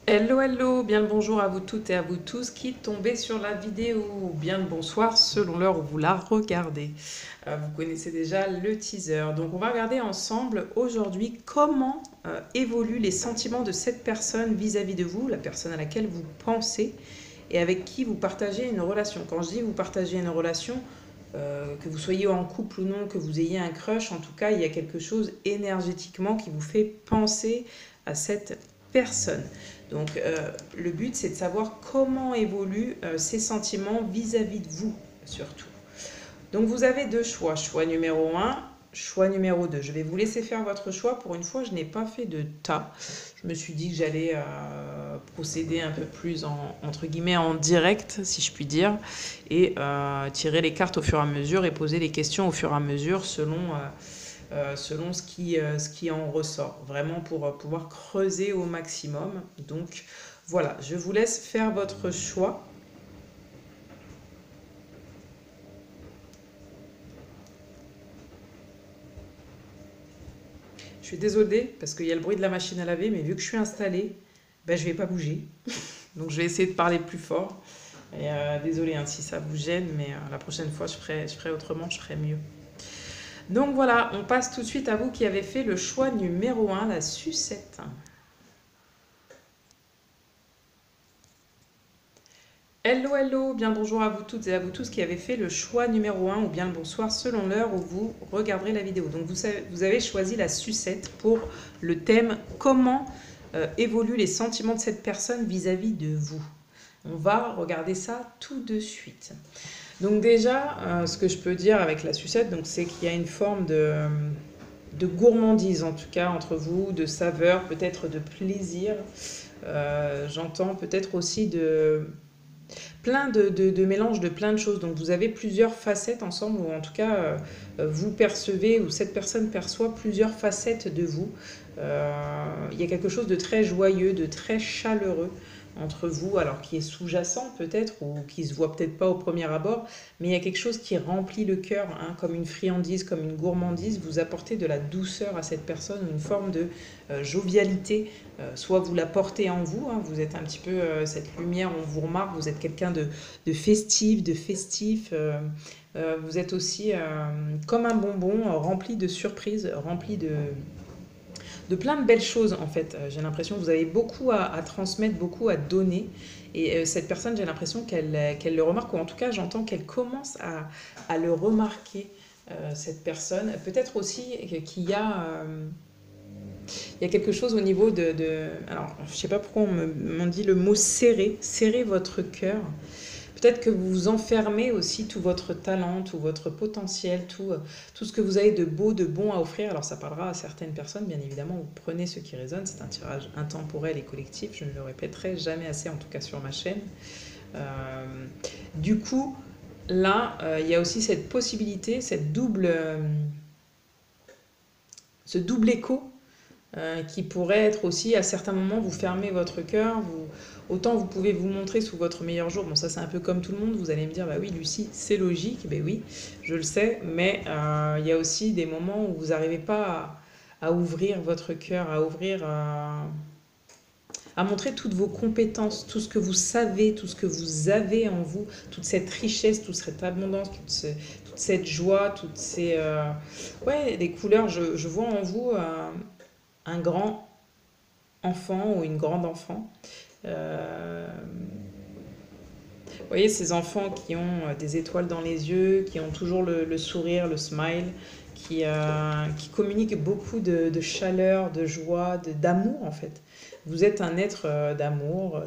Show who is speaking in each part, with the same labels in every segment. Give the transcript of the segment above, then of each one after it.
Speaker 1: Hello, hello, bien le bonjour à vous toutes et à vous tous qui tombez sur la vidéo, ou bien le bonsoir selon l'heure où vous la regardez. Vous connaissez déjà le teaser. Donc on va regarder ensemble aujourd'hui comment évoluent les sentiments de cette personne vis-à-vis de vous, la personne à laquelle vous pensez et avec qui vous partagez une relation. Quand je dis vous partagez une relation, que vous soyez en couple ou non, que vous ayez un crush, en tout cas, il y a quelque chose énergétiquement qui vous fait penser à cette personne. Donc, le but, c'est de savoir comment évoluent ces sentiments vis-à-vis de vous, surtout. Donc, vous avez deux choix. Choix numéro un, choix numéro 2. Je vais vous laisser faire votre choix. Pour une fois, je n'ai pas fait de tas. Je me suis dit que j'allais procéder un peu plus entre guillemets en direct, si je puis dire, et tirer les cartes au fur et à mesure et poser les questions au fur et à mesure selon ce qui en ressort, vraiment pour pouvoir creuser au maximum. Donc voilà, je vous laisse faire votre choix. Je suis désolée parce qu'il y a le bruit de la machine à laver, mais vu que je suis installée, ben, je ne vais pas bouger. Donc je vais essayer de parler plus fort. Et désolée hein, si ça vous gêne, mais la prochaine fois je ferai autrement, je ferai mieux. Donc voilà, on passe tout de suite à vous qui avez fait le choix numéro un, la sucette. Hello, hello, bien bonjour à vous toutes et à vous tous qui avez fait le choix numéro un ou bien le bonsoir selon l'heure où vous regarderez la vidéo. Donc vous avez choisi la sucette pour le thème comment évoluent les sentiments de cette personne vis-à-vis de vous. On va regarder ça tout de suite. Donc déjà, ce que je peux dire avec la sucette, c'est qu'il y a une forme de gourmandise en tout cas entre vous, de saveur, peut-être de plaisir. J'entends peut-être aussi de plein de mélange de plein de choses. Donc vous avez plusieurs facettes ensemble, ou en tout cas vous percevez, ou cette personne perçoit plusieurs facettes de vous. Il y a quelque chose de très joyeux, de très chaleureux entre vous, alors qui est sous-jacent peut-être, ou qui se voit peut-être pas au premier abord, mais il y a quelque chose qui remplit le cœur, hein, comme une friandise, comme une gourmandise. Vous apportez de la douceur à cette personne, une forme de jovialité. Soit vous la portez en vous, hein, vous êtes un petit peu cette lumière, on vous remarque, vous êtes quelqu'un de festif, vous êtes aussi comme un bonbon rempli de surprises, rempli de plein de belles choses en fait. J'ai l'impression que vous avez beaucoup à transmettre, beaucoup à donner. Et cette personne, j'ai l'impression qu'elle le remarque, ou en tout cas j'entends qu'elle commence à le remarquer, cette personne. Peut-être aussi qu'il y a... il y a quelque chose au niveau alors, je ne sais pas pourquoi m'on dit le mot serrer, serrer votre cœur. Peut-être que vous vous enfermez aussi tout votre talent, tout votre potentiel, tout ce que vous avez de beau, de bon à offrir. Alors ça parlera à certaines personnes, bien évidemment, vous prenez ce qui résonne. C'est un tirage intemporel et collectif, je ne le répéterai jamais assez, en tout cas sur ma chaîne. Euh, du coup, là, il y a aussi cette possibilité, ce double écho qui pourrait être aussi à certains moments vous fermez votre cœur, autant vous pouvez vous montrer sous votre meilleur jour. Bon, ça c'est un peu comme tout le monde, vous allez me dire bah oui Lucie c'est logique, ben oui je le sais, mais il y a aussi des moments où vous n'arrivez pas à ouvrir votre cœur, à montrer toutes vos compétences, tout ce que vous savez, tout ce que vous avez en vous, toute cette richesse, toute cette abondance, toute cette joie, toutes ces ouais des couleurs. Je vois en vous un grand enfant ou une grande enfant. Euh, vous voyez, ces enfants qui ont des étoiles dans les yeux, qui ont toujours le sourire, le smile, qui communiquent beaucoup de chaleur, de joie, d'amour en fait. Vous êtes un être d'amour,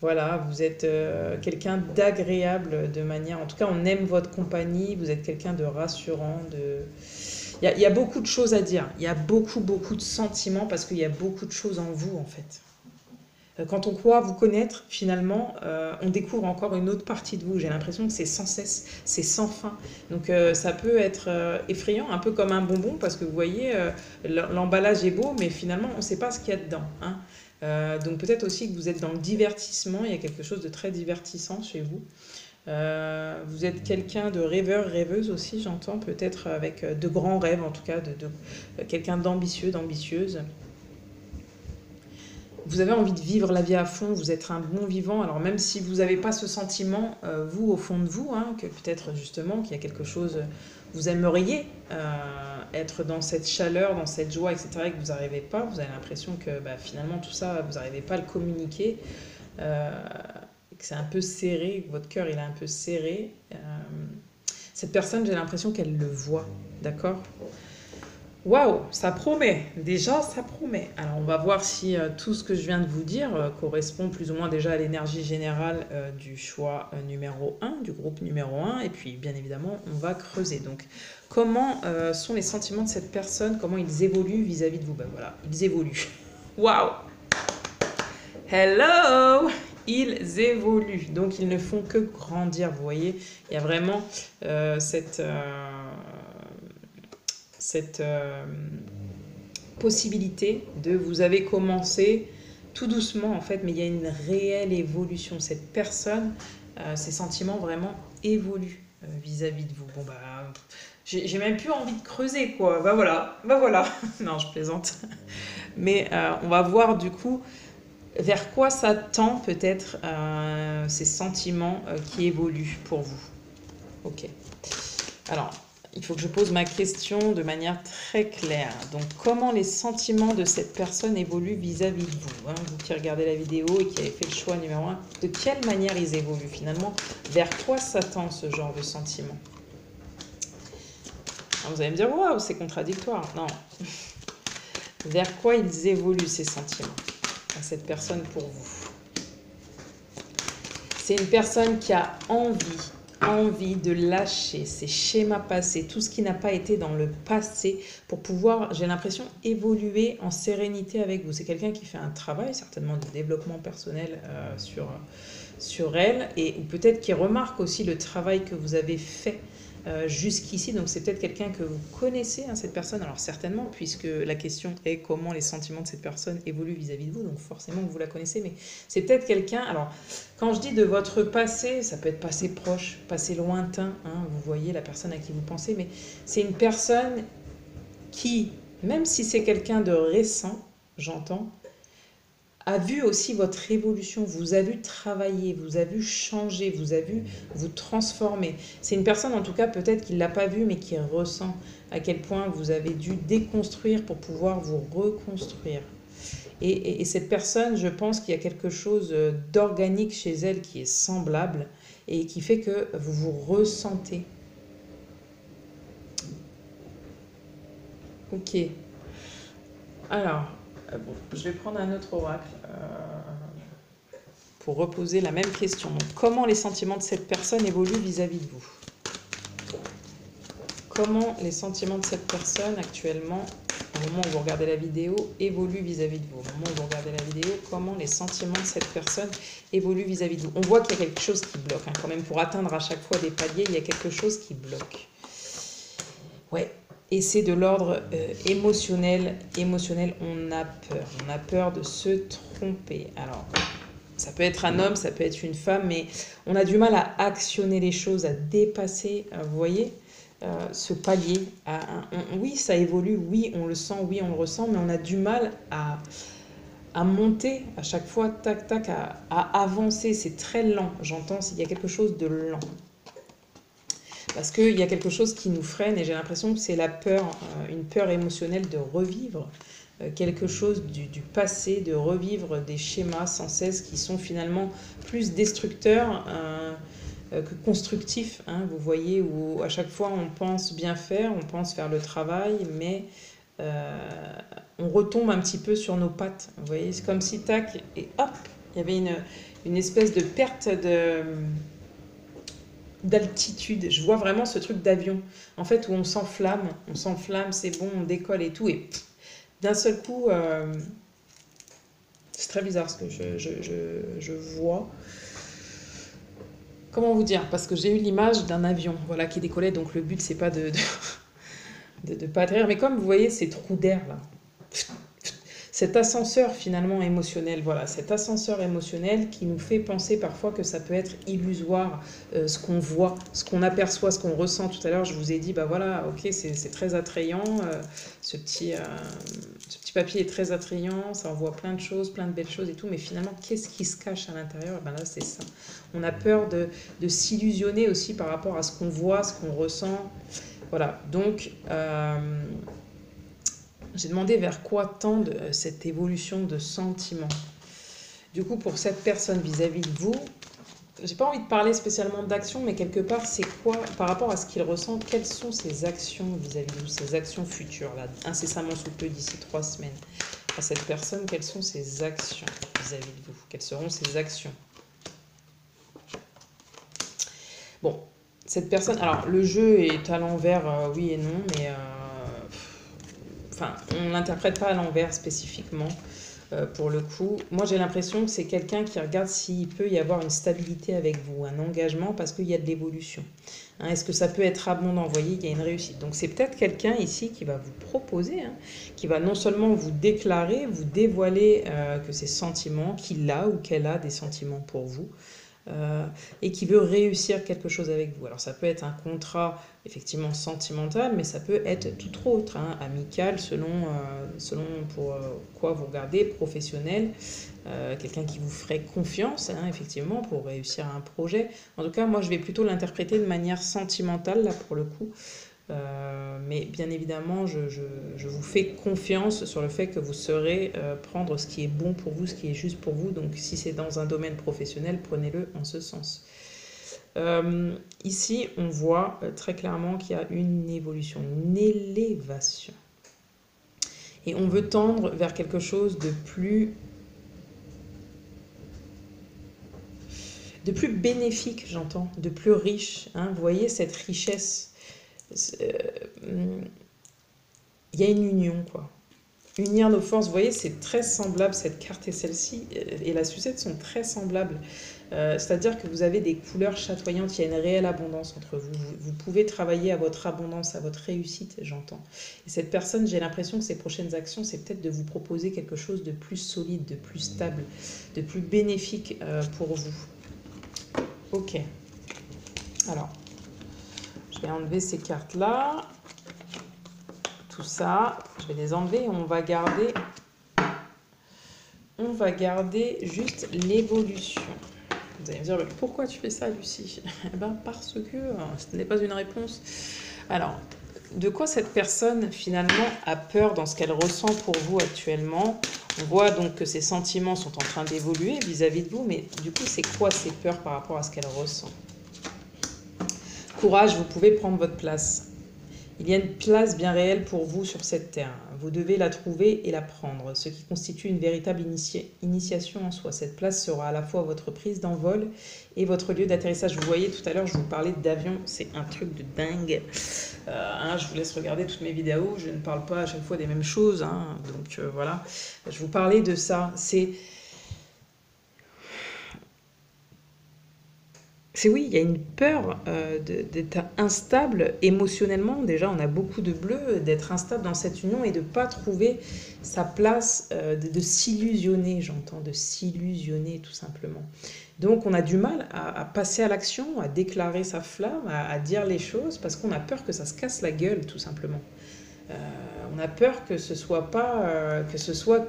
Speaker 1: voilà, vous êtes quelqu'un d'agréable de manière... En tout cas, on aime votre compagnie, vous êtes quelqu'un de rassurant, il y a beaucoup de choses à dire, il y a beaucoup, beaucoup de sentiments parce qu'il y a beaucoup de choses en vous en fait. Quand on croit vous connaître, finalement, on découvre encore une autre partie de vous. J'ai l'impression que c'est sans cesse, c'est sans fin. Donc ça peut être effrayant, un peu comme un bonbon, parce que vous voyez, l'emballage est beau, mais finalement, on ne sait pas ce qu'il y a dedans. Hein. Donc peut-être aussi que vous êtes dans le divertissement, il y a quelque chose de très divertissant chez vous. Vous êtes quelqu'un de rêveur, rêveuse aussi, j'entends, peut-être avec de grands rêves, en tout cas, quelqu'un d'ambitieux, d'ambitieuse. vous avez envie de vivre la vie à fond, vous êtes un bon vivant. Alors même si vous n'avez pas ce sentiment, vous, au fond de vous, hein, que peut-être justement qu'il y a quelque chose, vous aimeriez être dans cette chaleur, dans cette joie, etc., et que vous n'arrivez pas, vous avez l'impression que finalement tout ça, vous n'arrivez pas à le communiquer, que c'est un peu serré, que votre cœur il est un peu serré. Cette personne, j'ai l'impression qu'elle le voit, d'accord ? Waouh, ça promet. Déjà, ça promet. Alors, on va voir si tout ce que je viens de vous dire correspond plus ou moins déjà à l'énergie générale du choix numéro 1, du groupe numéro 1. Et puis, bien évidemment, on va creuser. Donc, comment sont les sentiments de cette personne? Comment ils évoluent vis-à-vis de vous? Ben voilà, ils évoluent. Waouh! Hello! Ils évoluent. Donc, ils ne font que grandir. Vous voyez, il y a vraiment cette possibilité de vous avez commencé tout doucement en fait, mais il y a une réelle évolution. Cette personne, ses sentiments vraiment évoluent vis-à-vis de vous. Bon j'ai même plus envie de creuser quoi. Bah voilà. Non, je plaisante. Mais on va voir du coup vers quoi ça tend peut-être ces sentiments qui évoluent pour vous. Ok. Alors, il faut que je pose ma question de manière très claire. Donc, comment les sentiments de cette personne évoluent vis-à-vis de vous, hein, vous qui regardez la vidéo et qui avez fait le choix numéro 1, de quelle manière ils évoluent finalement? Vers quoi s'attend ce genre de sentiment? Alors, vous allez me dire, waouh, c'est contradictoire. Non. Vers quoi ils évoluent ces sentiments à cette personne pour vous? C'est une personne qui a envie de lâcher ces schémas passés, tout ce qui n'a pas été dans le passé pour pouvoir, j'ai l'impression, évoluer en sérénité avec vous. C'est quelqu'un qui fait un travail, certainement de développement personnel sur elle, ou peut-être qui remarque aussi le travail que vous avez fait jusqu'ici. Donc c'est peut-être quelqu'un que vous connaissez, hein, cette personne, alors certainement, puisque la question est comment les sentiments de cette personne évoluent vis-à-vis de vous, donc forcément que vous la connaissez, mais c'est peut-être quelqu'un, alors quand je dis de votre passé, ça peut être passé proche, passé lointain, hein, vous voyez la personne à qui vous pensez, mais c'est une personne qui, même si c'est quelqu'un de récent, j'entends, a vu aussi votre évolution, vous a vu travailler, vous a vu changer, vous a vu vous transformer. C'est une personne en tout cas peut-être qui ne l'a pas vu mais qui ressent à quel point vous avez dû déconstruire pour pouvoir vous reconstruire. Et cette personne, je pense qu'il y a quelque chose d'organique chez elle qui est semblable et qui fait que vous vous ressentez. Ok. Alors, bon, je vais prendre un autre oracle pour reposer la même question. Donc, comment les sentiments de cette personne évoluent vis-à-vis de vous? Comment les sentiments de cette personne actuellement, au moment où vous regardez la vidéo, évoluent vis-à-vis de vous? Au moment où vous regardez la vidéo, comment les sentiments de cette personne évoluent vis-à-vis de vous? On voit qu'il y a quelque chose qui bloque. Hein. Quand même, pour atteindre à chaque fois des paliers, il y a quelque chose qui bloque. Ouais. Et c'est de l'ordre émotionnel. Émotionnel, on a peur. On a peur de se tromper. Alors, ça peut être un homme, ça peut être une femme, mais on a du mal à actionner les choses, à dépasser, vous voyez, ce palier. Oui, ça évolue, oui, on le sent, oui, on le ressent, mais on a du mal à monter à chaque fois, tac, tac, à avancer. C'est très lent, j'entends, il y a quelque chose de lent. Parce qu'il y a quelque chose qui nous freine et j'ai l'impression que c'est la peur, une peur émotionnelle de revivre quelque chose du passé, de revivre des schémas sans cesse qui sont finalement plus destructeurs que constructifs. Hein, vous voyez, où à chaque fois on pense bien faire, on pense faire le travail, mais on retombe un petit peu sur nos pattes. Vous voyez, c'est comme si tac, et hop, il y avait une espèce de perte d'altitude. Je vois vraiment ce truc d'avion, en fait, où on s'enflamme, c'est bon, on décolle et tout, et d'un seul coup, c'est très bizarre ce que je vois. Comment vous dire? Parce que j'ai eu l'image d'un avion, voilà, qui décollait, donc le but, c'est pas de pas atterrir, mais comme vous voyez ces trous d'air là, cet ascenseur finalement émotionnel, voilà, cet ascenseur émotionnel qui nous fait penser parfois que ça peut être illusoire, ce qu'on voit, ce qu'on aperçoit, ce qu'on ressent. Tout à l'heure, je vous ai dit, bah voilà, ok, c'est très attrayant, ce petit papier est très attrayant, ça envoie plein de choses, plein de belles choses et tout, mais finalement, qu'est-ce qui se cache à l'intérieur? Et ben là, c'est ça. On a peur de s'illusionner aussi par rapport à ce qu'on voit, ce qu'on ressent. Voilà, donc j'ai demandé vers quoi tendent cette évolution de sentiments. Du coup, pour cette personne vis-à-vis de vous, j'ai pas envie de parler spécialement d'action, mais quelque part, c'est quoi, par rapport à ce qu'il ressent, quelles sont ses actions vis-à-vis de vous, ses actions futures, là, incessamment sous peu, d'ici 3 semaines. À cette personne, quelles sont ses actions vis-à-vis de vous? Quelles seront ses actions? Bon, cette personne, alors le jeu est à l'envers, oui et non, mais enfin, on ne l'interprète pas à l'envers spécifiquement pour le coup. Moi, j'ai l'impression que c'est quelqu'un qui regarde s'il peut y avoir une stabilité avec vous, un engagement, parce qu'il y a de l'évolution. Hein, est-ce que ça peut être abondant? Vous voyez, il y a une réussite. Donc, c'est peut-être quelqu'un ici qui va vous proposer, hein, qui va non seulement vous déclarer, vous dévoiler que ses sentiments, qu'il a ou qu'elle a des sentiments pour vous, et qui veut réussir quelque chose avec vous. Alors ça peut être un contrat effectivement sentimental, mais ça peut être tout autre, hein, amical, selon pour quoi vous regardez, professionnel, quelqu'un qui vous ferait confiance, hein, effectivement, pour réussir un projet. En tout cas, moi, je vais plutôt l'interpréter de manière sentimentale, là, pour le coup. Mais bien évidemment, je vous fais confiance sur le fait que vous saurez prendre ce qui est bon pour vous, ce qui est juste pour vous. Donc si c'est dans un domaine professionnel, prenez-le en ce sens. Ici, on voit très clairement qu'il y a une évolution, une élévation. Et on veut tendre vers quelque chose de plus bénéfique, j'entends, de plus riche. Hein. Vous voyez cette richesse, il y a une union, quoi. Unir nos forces, vous voyez, c'est très semblable, cette carte et celle-ci, et la sucette sont très semblables. C'est-à-dire que vous avez des couleurs chatoyantes, il y a une réelle abondance entre vous. Vous pouvez travailler à votre abondance, à votre réussite, j'entends. Et cette personne, j'ai l'impression que ses prochaines actions, c'est peut-être de vous proposer quelque chose de plus solide, de plus stable, de plus bénéfique pour vous. Ok. Alors, je vais enlever ces cartes-là. Tout ça, je vais les enlever et on va garder juste l'évolution. Vous allez me dire, pourquoi tu fais ça, Lucie? Eh ben, parce que ce n'est pas une réponse. Alors, de quoi cette personne, finalement, a peur dans ce qu'elle ressent pour vous actuellement? On voit donc que ses sentiments sont en train d'évoluer vis-à-vis de vous, mais du coup, c'est quoi ses peurs par rapport à ce qu'elle ressent? Courage, vous pouvez prendre votre place. Il y a une place bien réelle pour vous sur cette terre. Vous devez la trouver et la prendre, ce qui constitue une véritable initiation en soi. Cette place sera à la fois votre prise d'envol et votre lieu d'atterrissage. Vous voyez, tout à l'heure, je vous parlais d'avion, c'est un truc de dingue. Hein, je vous laisse regarder toutes mes vidéos, je ne parle pas à chaque fois des mêmes choses. Hein, donc voilà, je vous parlais de ça. C'est oui, il y a une peur d'être instable émotionnellement. Déjà, on a beaucoup de bleu, d'être instable dans cette union et de ne pas trouver sa place, de s'illusionner, j'entends, de s'illusionner tout simplement. Donc, on a du mal à passer à l'action, à déclarer sa flamme, à dire les choses, parce qu'on a peur que ça se casse la gueule, tout simplement. On a peur que ce soit pas, que ce soit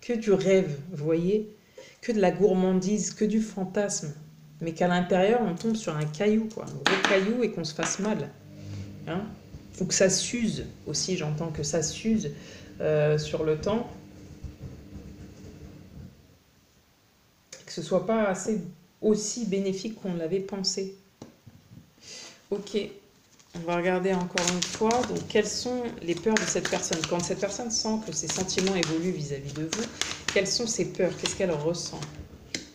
Speaker 1: que du rêve, vous voyez, que de la gourmandise, que du fantasme. Mais qu'à l'intérieur, on tombe sur un caillou, quoi, un gros caillou, et qu'on se fasse mal. Hein, ou que ça s'use aussi, j'entends que ça s'use sur le temps. Que ce soit pas assez aussi bénéfique qu'on l'avait pensé. Ok, on va regarder encore une fois. Donc, quelles sont les peurs de cette personne? Quand cette personne sent que ses sentiments évoluent vis-à-vis de vous, quelles sont ses peurs? Qu'est-ce qu'elle ressent?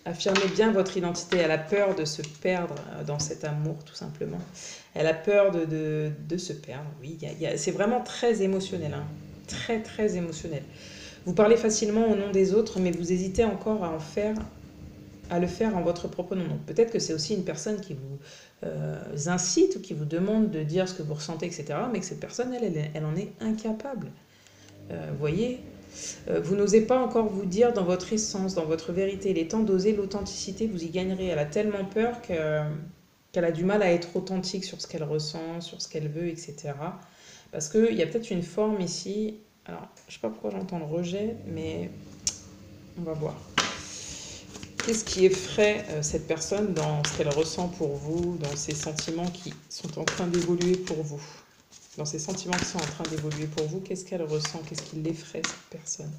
Speaker 1: Affirmez bien votre identité. Elle a peur de se perdre dans cet amour, tout simplement. Elle a peur de se perdre, oui. C'est vraiment très émotionnel, hein. Très, très émotionnel. Vous parlez facilement au nom des autres, mais vous hésitez encore à le faire en votre propre nom. Donc peut-être que c'est aussi une personne qui vous incite ou qui vous demande de dire ce que vous ressentez, etc. Mais que cette personne, elle en est incapable. Vous voyez ? Vous n'osez pas encore vous dire dans votre essence, dans votre vérité. Il est temps d'oser l'authenticité, vous y gagnerez. Elle a tellement peur qu'elle a du mal à être authentique sur ce qu'elle ressent, sur ce qu'elle veut, etc. Parce qu'il y a peut-être une forme ici. Alors, je ne sais pas pourquoi j'entends le rejet, mais on va voir. Qu'est-ce qui effraie cette personne dans ce qu'elle ressent pour vous, dans ses sentiments qui sont en train d'évoluer pour vous? Dans ces sentiments qui sont en train d'évoluer pour vous, qu'est-ce qu'elle ressent? Qu'est-ce qui l'effraie, cette personne?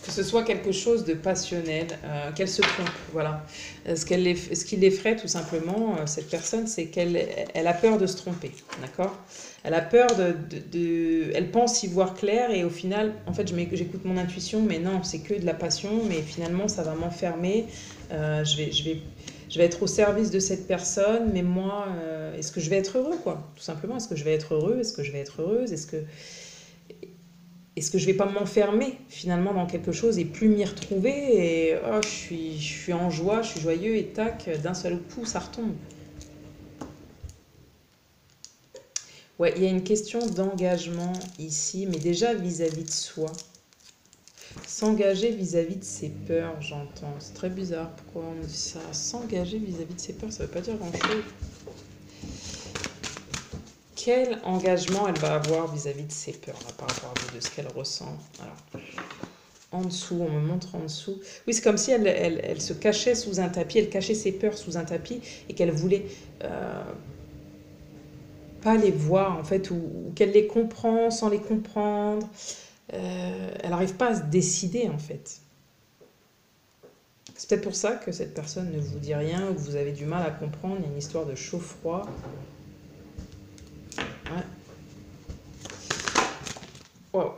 Speaker 1: Que ce soit quelque chose de passionnel, qu'elle se trompe, voilà. Ce qui l'effraie tout simplement, cette personne, c'est qu'elle a peur de se tromper, d'accord? Elle a peur elle pense y voir clair et au final, en fait, j'écoute mon intuition, mais non, c'est que de la passion, mais finalement, ça va m'enfermer. Je vais être au service de cette personne, mais moi, est-ce que je vais être heureux, quoi? Tout simplement, est-ce que je vais être heureux? Est-ce que je vais être heureuse? Est-ce que je vais pas m'enfermer finalement dans quelque chose et plus m'y retrouver et oh, je suis en joie, je suis joyeux et tac, d'un seul coup, ça retombe. Ouais, il y a une question d'engagement ici, mais déjà vis-à-vis de soi. S'engager vis-à-vis de ses peurs, j'entends. C'est très bizarre, pourquoi on dit ça? S'engager vis-à-vis de ses peurs, ça veut pas dire grand-chose. Quel engagement elle va avoir vis-à-vis de ses peurs, là, par rapport à vous, de ce qu'elle ressent? Alors, en dessous, on me montre en dessous. Oui, c'est comme si elle se cachait sous un tapis, elle cachait ses peurs sous un tapis et qu'elle voulait pas les voir, en fait, ou qu'elle les comprend sans les comprendre. Elle n'arrive pas à se décider, en fait. C'est peut-être pour ça que cette personne ne vous dit rien ou que vous avez du mal à comprendre. Il y a une histoire de chaud-froid. Ouais. Wow.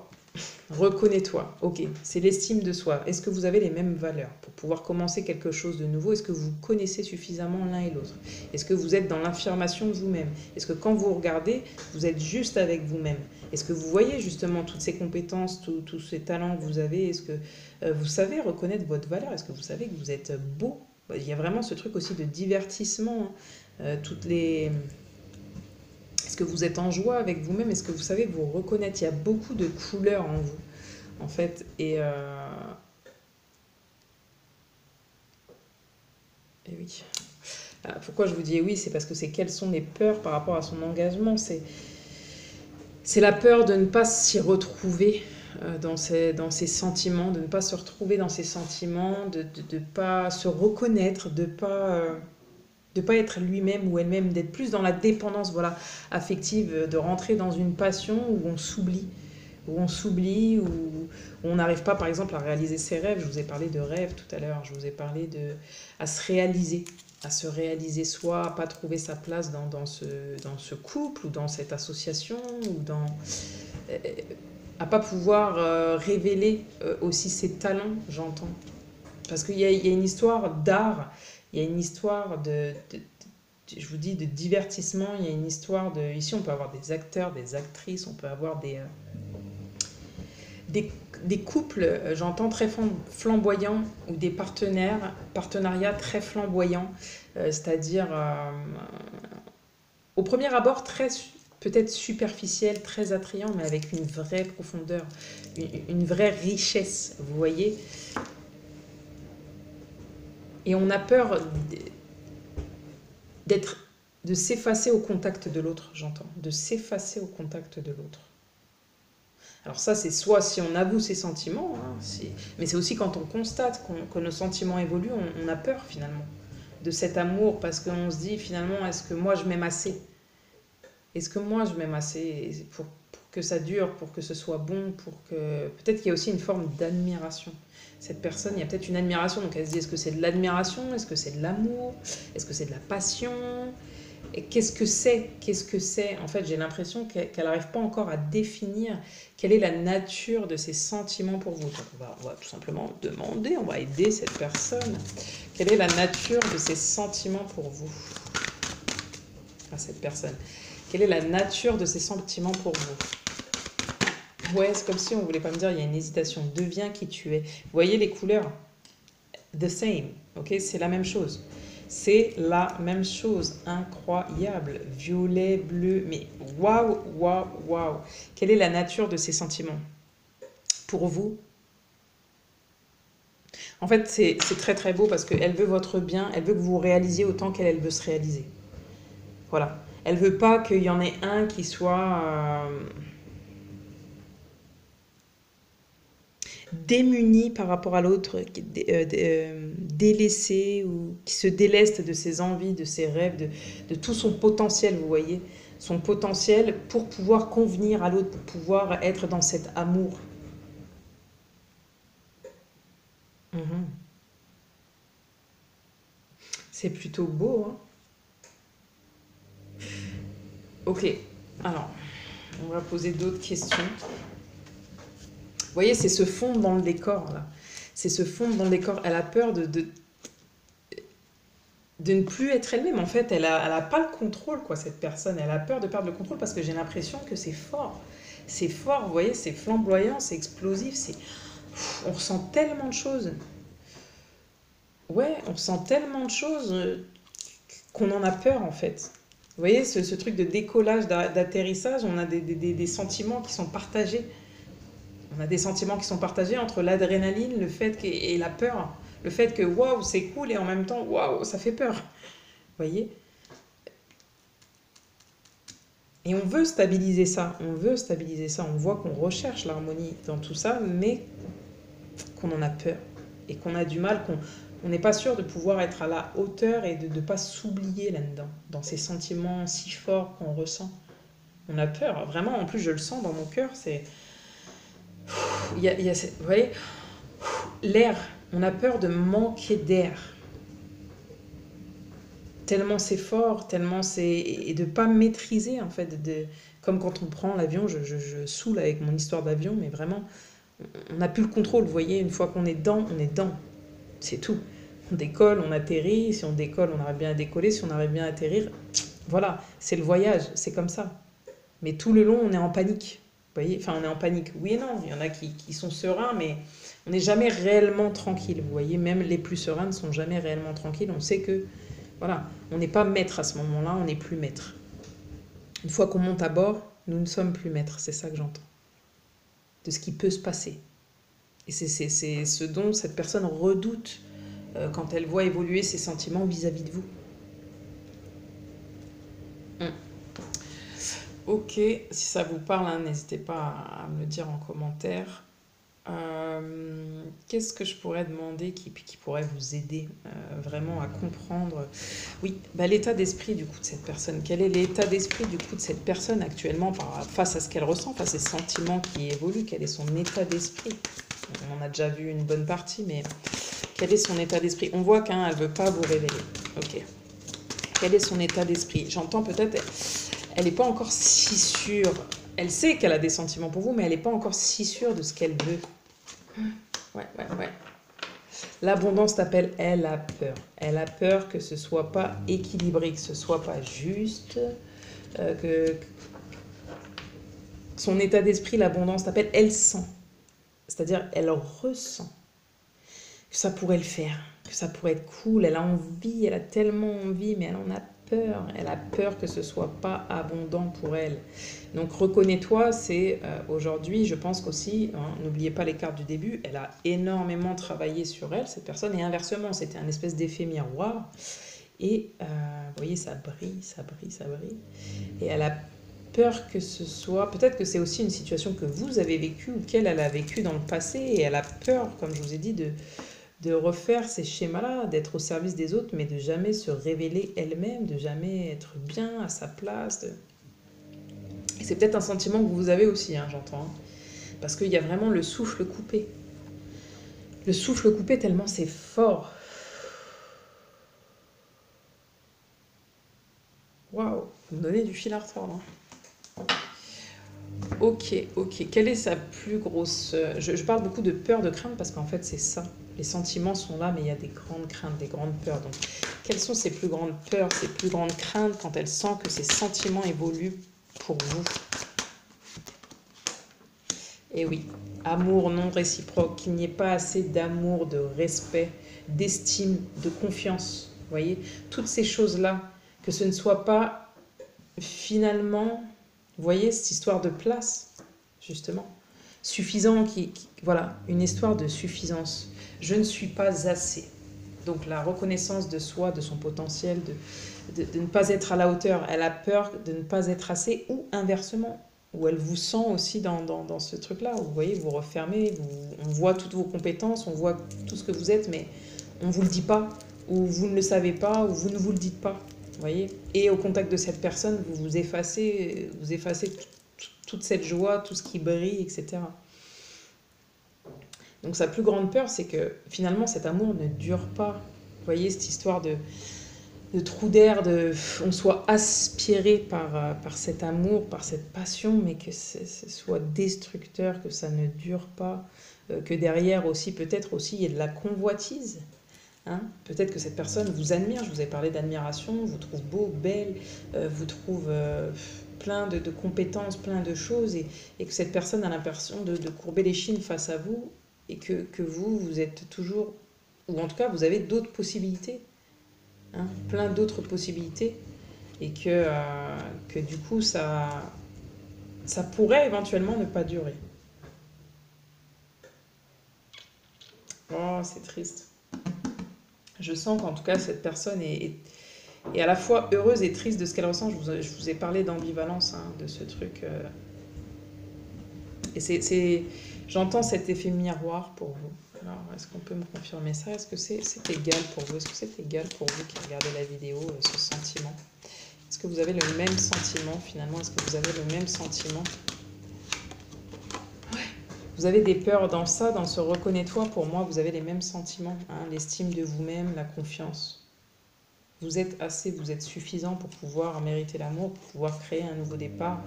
Speaker 1: Reconnais-toi. Ok, c'est l'estime de soi. Est-ce que vous avez les mêmes valeurs pour pouvoir commencer quelque chose de nouveau? Est-ce que vous connaissez suffisamment l'un et l'autre? Est-ce que vous êtes dans l'affirmation de vous-même? Est-ce que quand vous regardez, vous êtes juste avec vous-même? Est-ce que vous voyez justement toutes ces compétences, tous ces talents que vous avez? Est-ce que vous savez reconnaître votre valeur? Est-ce que vous savez que vous êtes beau? Il y a vraiment ce truc aussi de divertissement. Hein. Est-ce que vous êtes en joie avec vous-même? Est-ce que vous savez vous reconnaître? Il y a beaucoup de couleurs en vous, en fait. Et oui. Pourquoi je vous dis oui? C'est parce que c'est quelles sont les peurs par rapport à son engagement. C'est la peur de ne pas s'y retrouver dans ses sentiments, de ne pas se retrouver dans ses sentiments, de ne pas se reconnaître, de pas être lui-même ou elle-même, d'être plus dans la dépendance, voilà, affective, de rentrer dans une passion où on s'oublie, où on n'arrive pas, par exemple, à réaliser ses rêves. Je vous ai parlé de rêves tout à l'heure, je vous ai parlé à se réaliser soi, à pas trouver sa place dans ce couple ou dans cette association, à pas pouvoir révéler aussi ses talents, j'entends. Parce qu'il y a une histoire d'art. Il y a une histoire je vous dis, de divertissement. Il y a une histoire de... Ici, on peut avoir des acteurs, des actrices, on peut avoir des couples, j'entends, très flamboyants ou des partenariats très flamboyants. C'est-à-dire, au premier abord, peut-être superficiel, très attrayant, mais avec une vraie profondeur, une vraie richesse, vous voyez. Et on a peur de s'effacer au contact de l'autre, j'entends. De s'effacer au contact de l'autre. Alors ça, c'est soit si on avoue ses sentiments, hein, mais c'est aussi quand on constate que nos sentiments évoluent, on a peur finalement de cet amour, parce qu'on se dit finalement, est-ce que moi je m'aime assez? Est-ce que moi je m'aime assez pour que ça dure, pour que ce soit bon, peut-être qu'il y a aussi une forme d'admiration. Cette personne, il y a peut-être une admiration, donc elle se dit, est-ce que c'est de l'admiration? Est-ce que c'est de l'amour? Est-ce que c'est de la passion? Et qu'est-ce que c'est? En fait, j'ai l'impression qu'elle n'arrive pas encore à définir quelle est la nature de ses sentiments pour vous. Donc on va tout simplement demander, on va aider cette personne. Quelle est la nature de ses sentiments pour vous? À cette personne. Quelle est la nature de ses sentiments pour vous? Ouais, c'est comme si on ne voulait pas me dire, il y a une hésitation. Deviens qui tu es. Vous voyez les couleurs? The same, ok? C'est la même chose. C'est la même chose. Incroyable. Violet, bleu. Mais waouh, waouh, waouh. Quelle est la nature de ces sentiments pour vous? En fait, c'est très très beau parce qu'elle veut votre bien, elle veut que vous vous réalisiez autant qu'elle elle veut se réaliser. Voilà. Elle veut pas qu'il y en ait un qui soit démuni par rapport à l'autre, délaissé ou qui se déleste de ses envies, de ses rêves, de tout son potentiel, vous voyez. Son potentiel pour pouvoir convenir à l'autre, pour pouvoir être dans cet amour. Mhm. C'est plutôt beau, hein. Ok, alors, on va poser d'autres questions. Vous voyez, c'est se fondre dans le décor, là. C'est se fondre dans le décor. Elle a peur de ne plus être elle-même. En fait, elle a pas le contrôle, quoi, cette personne. Elle a peur de perdre le contrôle parce que j'ai l'impression que c'est fort. C'est fort, vous voyez, c'est flamboyant, c'est explosif, on ressent tellement de choses. Ouais, on ressent tellement de choses qu'on en a peur, en fait. Vous voyez, ce truc de décollage, d'atterrissage, on a des sentiments qui sont partagés. On a des sentiments qui sont partagés entre l'adrénaline, le fait et la peur. Le fait que waouh, c'est cool et en même temps, waouh, ça fait peur. Vous voyez? Et on veut stabiliser ça, on veut stabiliser ça. On voit qu'on recherche l'harmonie dans tout ça, mais qu'on en a peur et qu'on a du mal, qu'on on n'est pas sûr de pouvoir être à la hauteur et de ne pas s'oublier là-dedans, dans ces sentiments si forts qu'on ressent. On a peur, vraiment, en plus je le sens dans mon cœur, c'est... vous voyez, l'air, on a peur de manquer d'air. Tellement c'est fort, tellement c'est... Et de ne pas maîtriser, en fait, comme quand on prend l'avion, je saoule avec mon histoire d'avion, mais vraiment, on n'a plus le contrôle, vous voyez, une fois qu'on est dedans, on est dedans. C'est tout. On décolle, on atterrit. Si on décolle, on arrive bien à décoller. Si on arrive bien à atterrir, voilà, c'est le voyage, c'est comme ça. Mais tout le long, on est en panique. Vous voyez, enfin, on est en panique. Oui et non, il y en a qui sont sereins, mais on n'est jamais réellement tranquille. Vous voyez, même les plus sereins ne sont jamais réellement tranquilles. On sait que, voilà, on n'est pas maître à ce moment-là, on n'est plus maître. Une fois qu'on monte à bord, nous ne sommes plus maîtres. C'est ça que j'entends. De ce qui peut se passer. Et c'est ce dont cette personne redoute quand elle voit évoluer ses sentiments vis-à-vis de vous. Ok, si ça vous parle, hein, n'hésitez pas à me le dire en commentaire. Qu'est-ce que je pourrais demander qui pourrait vous aider vraiment à comprendre? Oui, bah, l'état d'esprit du coup de cette personne. Quel est l'état d'esprit du coup de cette personne actuellement face à ce qu'elle ressent, face à ses sentiments qui évoluent? Quel est son état d'esprit? On en a déjà vu une bonne partie, mais quel est son état d'esprit? On voit qu'elle ne veut pas vous révéler. Ok. Quel est son état d'esprit? J'entends peut-être, elle n'est pas encore si sûre. Elle sait qu'elle a des sentiments pour vous, mais elle n'est pas encore si sûre de ce qu'elle veut. Ouais, ouais, ouais. L'abondance t'appelle, elle a peur. Elle a peur que ce soit pas équilibré, que ce soit pas juste, que son état d'esprit, l'abondance t'appelle, elle sent. C'est-à-dire, elle ressent que ça pourrait le faire, que ça pourrait être cool. Elle a envie, elle a tellement envie, mais elle en a peur. Elle a peur que ce soit pas abondant pour elle. Donc reconnais-toi, c'est aujourd'hui, je pense qu'aussi, hein, n'oubliez pas les cartes du début, elle a énormément travaillé sur elle, cette personne, et inversement, c'était un espèce d'effet miroir. Et vous voyez, ça brille, ça brille, ça brille. Et elle a peur que ce soit... Peut-être que c'est aussi une situation que vous avez vécue ou qu'elle a vécue dans le passé, et elle a peur, comme je vous ai dit, de refaire ces schémas-là, d'être au service des autres, mais de jamais se révéler elle-même, de jamais être bien à sa place. Et c'est peut-être un sentiment que vous avez aussi, hein, j'entends. Hein, parce qu'il y a vraiment le souffle coupé. Le souffle coupé tellement c'est fort. Waouh, vous me donnez du fil à retordre. Hein. Ok, ok. Quelle est sa plus grosse... je parle beaucoup de peur, de crainte, parce qu'en fait c'est ça. Les sentiments sont là, mais il y a des grandes craintes, des grandes peurs. Donc, quelles sont ses plus grandes peurs, ses plus grandes craintes quand elle sent que ses sentiments évoluent pour vous? Et oui, amour non réciproque, qu'il n'y ait pas assez d'amour, de respect, d'estime, de confiance. voyez, toutes ces choses-là, que ce ne soit pas finalement, vous voyez, cette histoire de place, justement, suffisant, voilà, une histoire de suffisance. Je ne suis pas assez. Donc la reconnaissance de soi, de son potentiel, de ne pas être à la hauteur. Elle a peur de ne pas être assez, ou inversement, où elle vous sent aussi dans ce truc-là. Vous voyez, vous refermez, on voit toutes vos compétences, on voit tout ce que vous êtes, mais on ne vous le dit pas, ou vous ne le savez pas, ou vous ne vous le dites pas. Vous voyez. Et au contact de cette personne, vous effacez toute cette joie, tout ce qui brille, etc. Donc sa plus grande peur, c'est que finalement cet amour ne dure pas. Vous voyez, cette histoire de trou d'air, on soit aspiré par cet amour, par cette passion, mais que ce soit destructeur, que ça ne dure pas, que derrière aussi, peut-être aussi, il y ait de la convoitise. Hein, peut-être que cette personne vous admire, je vous ai parlé d'admiration, vous trouve beau, belle, vous trouve plein de compétences, plein de choses, et que cette personne a l'impression de courber les chines face à vous, et que vous êtes toujours, ou en tout cas vous avez d'autres possibilités, hein, plein d'autres possibilités, et que du coup ça pourrait éventuellement ne pas durer. Oh, c'est triste. Je sens qu'en tout cas cette personne est à la fois heureuse et triste de ce qu'elle ressent. Je vous ai parlé d'ambivalence, hein, de ce truc. Et j'entends cet effet miroir pour vous. Alors, est-ce qu'on peut me confirmer ça? Est-ce que c'est égal pour vous? Est-ce que c'est égal pour vous qui regardez la vidéo, ce sentiment? Est-ce que vous avez le même sentiment finalement? Est-ce que vous avez le même sentiment? Ouais. Vous avez des peurs dans ça, dans ce reconnais-toi. Pour moi, vous avez les mêmes sentiments, hein, l'estime de vous-même, la confiance. Vous êtes assez, vous êtes suffisant pour pouvoir mériter l'amour, pour pouvoir créer un nouveau départ.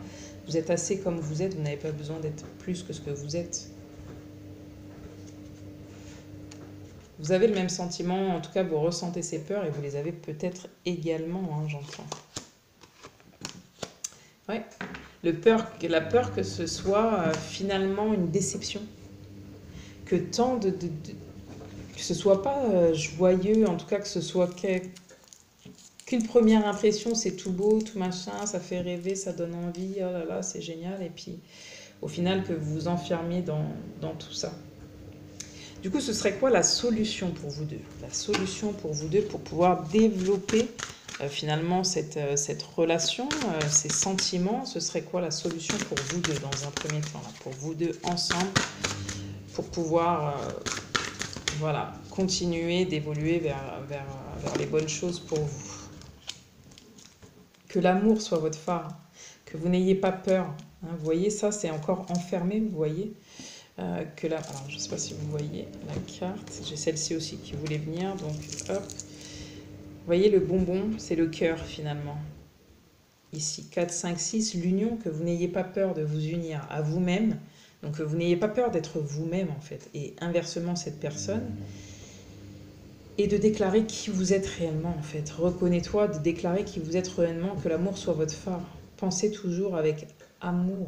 Speaker 1: Vous êtes assez comme vous êtes, vous n'avez pas besoin d'être plus que ce que vous êtes. Vous avez le même sentiment, en tout cas vous ressentez ces peurs et vous les avez peut-être également, hein, j'entends. Ouais. La peur que ce soit finalement une déception. Que tant que ce soit pas joyeux, en tout cas que ce soit qu'une première impression, c'est tout beau, tout machin, ça fait rêver, ça donne envie, oh là là, c'est génial, et puis au final que vous vous enfermiez dans tout ça. Du coup, ce serait quoi la solution pour vous deux? La solution pour vous deux pour pouvoir développer finalement cette relation, ces sentiments, ce serait quoi la solution pour vous deux dans un premier temps, là, pour vous deux ensemble, pour pouvoir voilà, continuer d'évoluer vers les bonnes choses pour vous? Que l'amour soit votre phare, que vous n'ayez pas peur. Hein, vous voyez, ça c'est encore enfermé, vous voyez. Alors, je ne sais pas si vous voyez la carte. J'ai celle-ci aussi qui voulait venir. Donc, hop. Vous voyez, le bonbon, c'est le cœur finalement. Ici, 4, 5, 6, l'union, que vous n'ayez pas peur de vous unir à vous-même. Donc, que vous n'ayez pas peur d'être vous-même en fait. Et inversement, cette personne. Et de déclarer qui vous êtes réellement en fait. Reconnais-toi, de déclarer qui vous êtes réellement, que l'amour soit votre phare. Pensez toujours avec amour.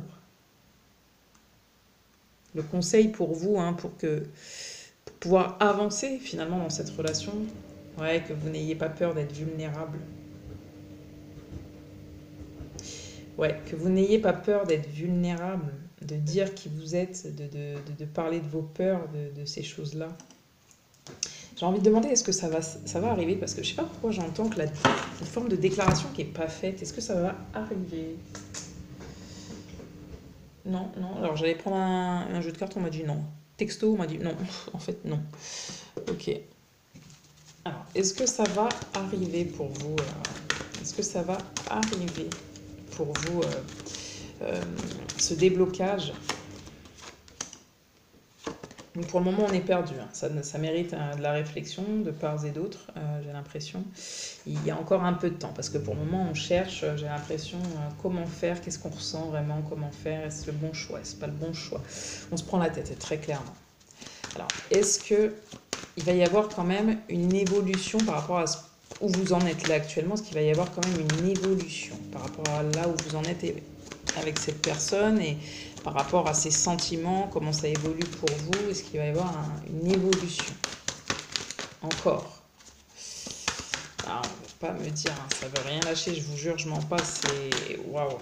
Speaker 1: Le conseil pour vous, hein, pour pouvoir avancer finalement dans cette relation, ouais, que vous n'ayez pas peur d'être vulnérable. Ouais, que vous n'ayez pas peur d'être vulnérable, de dire qui vous êtes, de parler de vos peurs, de ces choses-là. J'ai envie de demander, est-ce que ça va arriver? Parce que je ne sais pas pourquoi j'entends que une forme de déclaration qui n'est pas faite. Est-ce que ça va arriver? Non, non. Alors j'allais prendre un jeu de cartes, on m'a dit non. Texto, on m'a dit non. En fait, non. Ok. Alors, est-ce que ça va arriver pour vous? Est-ce que ça va arriver pour vous, ce déblocage? Donc, pour le moment, on est perdu. Hein. Ça mérite de la réflexion de part et d'autre, j'ai l'impression. Il y a encore un peu de temps, parce que pour le moment, on cherche, j'ai l'impression, comment faire, qu'est-ce qu'on ressent vraiment, comment faire, est-ce le bon choix, est-ce pas le bon choix? On se prend la tête, très clairement. Alors, est-ce qu'il va y avoir quand même une évolution par rapport à où vous en êtes là actuellement? Est-ce qu'il va y avoir quand même une évolution par rapport à là où vous en êtes avec cette personne et par rapport à ses sentiments, comment ça évolue pour vous? Est-ce qu'il va y avoir une évolution? Encore. Ah, faut pas me dire, hein, ça veut rien lâcher, je vous jure, je m'en passe, c'est... Waouh.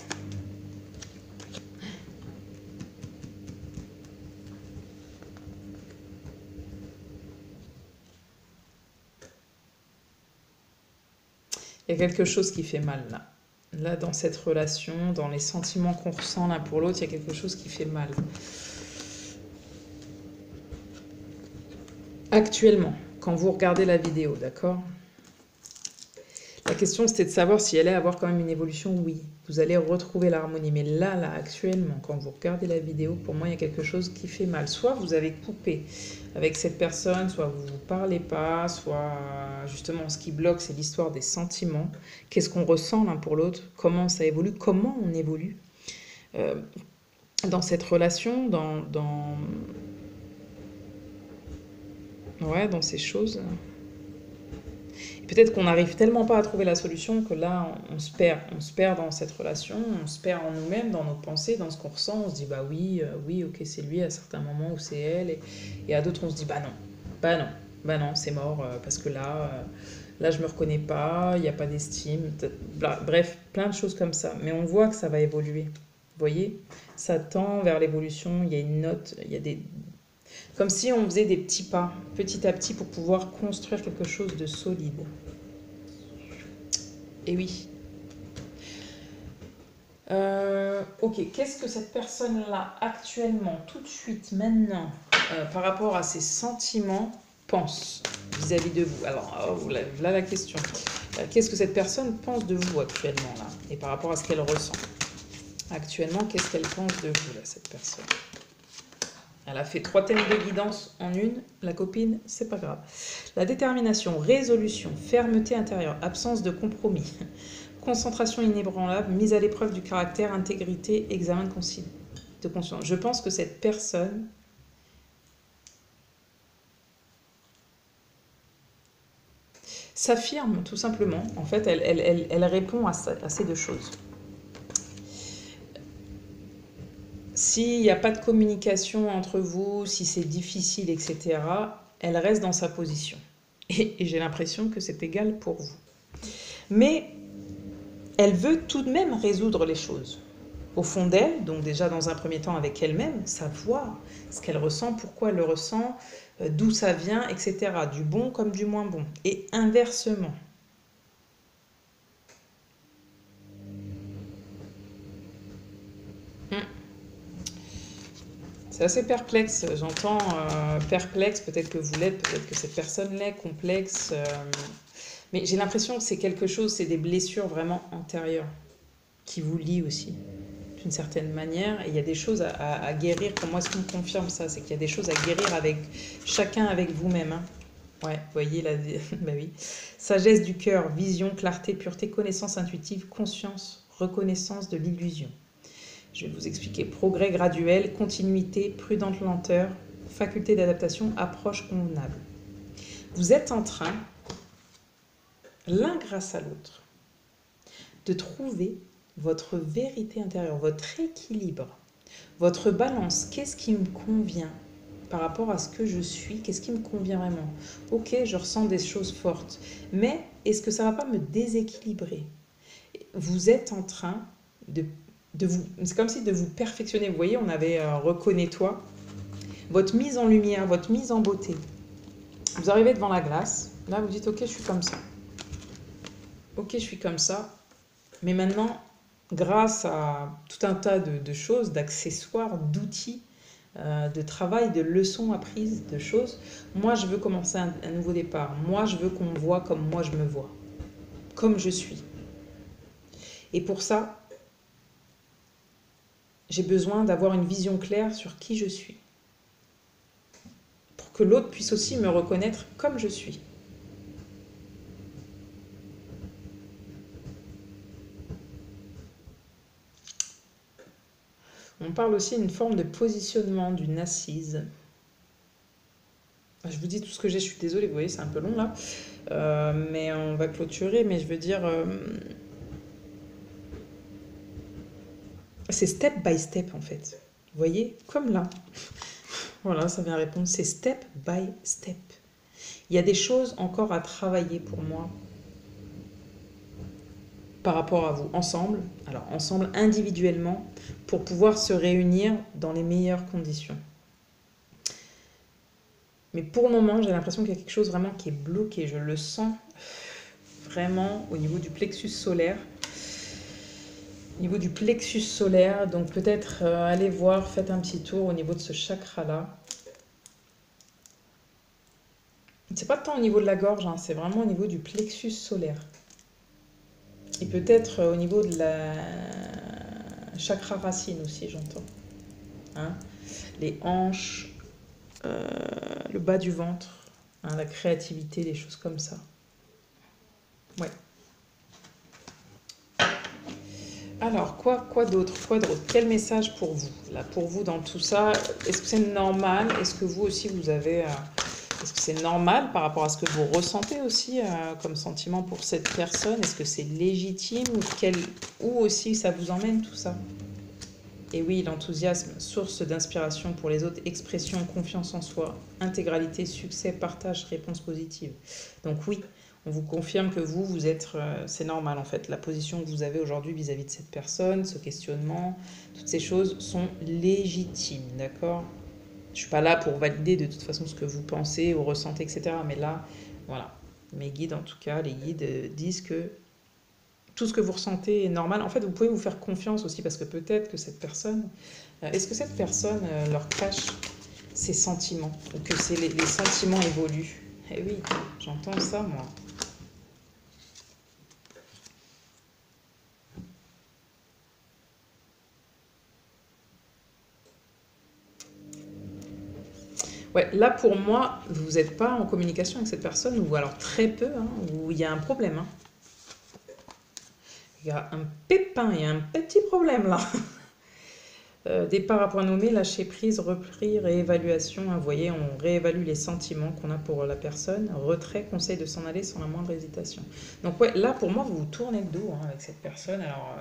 Speaker 1: Il y a quelque chose qui fait mal, là. Là, dans cette relation, dans les sentiments qu'on ressent l'un pour l'autre, il y a quelque chose qui fait mal. Actuellement, quand vous regardez la vidéo, d'accord? La question, c'était de savoir si elle allait avoir quand même une évolution. Oui, vous allez retrouver l'harmonie. Mais là, actuellement, quand vous regardez la vidéo, pour moi, il y a quelque chose qui fait mal. Soit vous avez coupé avec cette personne, soit vous ne vous parlez pas, soit justement, ce qui bloque, c'est l'histoire des sentiments. Qu'est-ce qu'on ressent l'un pour l'autre? Comment ça évolue? Comment on évolue dans cette relation, ouais, dans ces choses. Peut-être qu'on n'arrive tellement pas à trouver la solution que là, on se perd dans cette relation, on se perd en nous-mêmes, dans nos pensées, dans ce qu'on ressent. On se dit, bah oui, oui, ok, c'est lui à certains moments ou c'est elle. Et à d'autres, on se dit, bah non, bah non, bah non, c'est mort, parce que là, je me reconnais pas, il n'y a pas d'estime. Bref, plein de choses comme ça. Mais on voit que ça va évoluer. Vous voyez, ça tend vers l'évolution, il y a une note, il y a des... Comme si on faisait des petits pas, petit à petit, pour pouvoir construire quelque chose de solide. Et oui. Ok, qu'est-ce que cette personne-là, actuellement, tout de suite, maintenant, par rapport à ses sentiments, pense vis-à-vis de vous? Alors, là la question. Qu'est-ce que cette personne pense de vous actuellement, là? Et par rapport à ce qu'elle ressent? Actuellement, qu'est-ce qu'elle pense de vous, là, cette personne? Elle a fait 3 thèmes de guidance en une, la copine, c'est pas grave. La détermination, résolution, fermeté intérieure, absence de compromis, concentration inébranlable, mise à l'épreuve du caractère, intégrité, examen de conscience. Je pense que cette personne s'affirme tout simplement. En fait, elle répond à ces deux choses. S'il n'y a pas de communication entre vous, si c'est difficile, etc., elle reste dans sa position. Et j'ai l'impression que c'est égal pour vous. Mais elle veut tout de même résoudre les choses. Au fond d'elle, donc déjà dans un premier temps avec elle-même, savoir ce qu'elle ressent, pourquoi elle le ressent, d'où ça vient, etc. Du bon comme du moins bon. Et inversement. C'est assez perplexe, j'entends perplexe, peut-être que vous l'êtes, peut-être que cette personne l'est, complexe. Mais j'ai l'impression que c'est quelque chose, c'est des blessures vraiment antérieures qui vous lient aussi, d'une certaine manière. Et il y a des choses à guérir. Pour moi, ce qui me confirme ça, c'est qu'il y a des choses à guérir avec chacun, avec vous-même. Hein. Ouais, vous voyez, là, bah oui. Sagesse du cœur, vision, clarté, pureté, connaissance intuitive, conscience, reconnaissance de l'illusion. Je vais vous expliquer. Progrès graduel, continuité, prudente lenteur, faculté d'adaptation, approche convenable. Vous êtes en train, l'un grâce à l'autre, de trouver votre vérité intérieure, votre équilibre, votre balance. Qu'est-ce qui me convient par rapport à ce que je suis? Qu'est-ce qui me convient vraiment? Ok, je ressens des choses fortes, mais est-ce que ça ne va pas me déséquilibrer? Vous êtes en train de vous... C'est comme si de vous perfectionner. Vous voyez, on avait reconnais-toi. Votre mise en lumière, votre mise en beauté. Vous arrivez devant la glace. Là, vous dites, ok, je suis comme ça. Ok, je suis comme ça. Mais maintenant, grâce à tout un tas de choses, d'accessoires, d'outils, de travail, de leçons apprises, de choses, moi, je veux commencer un nouveau départ. Moi, je veux qu'on me voit comme moi, je me vois. Comme je suis. Et pour ça, j'ai besoin d'avoir une vision claire sur qui je suis. Pour que l'autre puisse aussi me reconnaître comme je suis. On parle aussi d'une forme de positionnement, d'une assise. Je vous dis tout ce que j'ai, je suis désolée, vous voyez, c'est un peu long là. Mais on va clôturer, mais je veux dire... c'est step by step en fait. Vous voyez, comme là. Voilà, ça vient répondre. C'est step by step. Il y a des choses encore à travailler pour moi. par rapport à vous, ensemble, alors ensemble individuellement, pour pouvoir se réunir dans les meilleures conditions. Mais pour le moment, j'ai l'impression qu'il y a quelque chose vraiment qui est bloqué. Je le sens vraiment au niveau du plexus solaire. Au niveau du plexus solaire, donc peut-être allez voir, faites un petit tour au niveau de ce chakra-là. C'est pas tant au niveau de la gorge, hein, c'est vraiment au niveau du plexus solaire. Et peut-être au niveau de la chakra racine aussi, j'entends. Hein, les hanches, le bas du ventre, hein, la créativité, des choses comme ça. Ouais. Alors, quoi d'autre? Quel message pour vous? Là, pour vous dans tout ça, est-ce que c'est normal? Est-ce que vous aussi, vous avez... est-ce que c'est normal par rapport à ce que vous ressentez aussi comme sentiment pour cette personne? Est-ce que c'est légitime où aussi ça vous emmène tout ça? Et oui, l'enthousiasme, source d'inspiration pour les autres, expression, confiance en soi, intégralité, succès, partage, réponse positive. Donc oui, on vous confirme que vous êtes, c'est normal en fait, la position que vous avez aujourd'hui vis-à-vis de cette personne, ce questionnement, toutes ces choses sont légitimes, d'accord? Je ne suis pas là pour valider de toute façon ce que vous pensez ou ressentez, etc. Mais là, voilà, mes guides en tout cas, les guides disent que tout ce que vous ressentez est normal. En fait, vous pouvez vous faire confiance aussi parce que peut-être que cette personne, est-ce que cette personne leur cache ses sentiments ou que les sentiments évoluent? Eh oui, j'entends ça moi. Ouais, là pour moi, vous n'êtes pas en communication avec cette personne ou alors très peu, hein, ou il y a un problème. Hein. Il y a un pépin, il y a un petit problème là. Départ à point nommé, lâcher prise, repli, réévaluation. Hein, vous voyez, on réévalue les sentiments qu'on a pour la personne. Retrait, conseil de s'en aller sans la moindre hésitation. Donc ouais, là pour moi, vous vous tournez le dos hein, avec cette personne. Alors,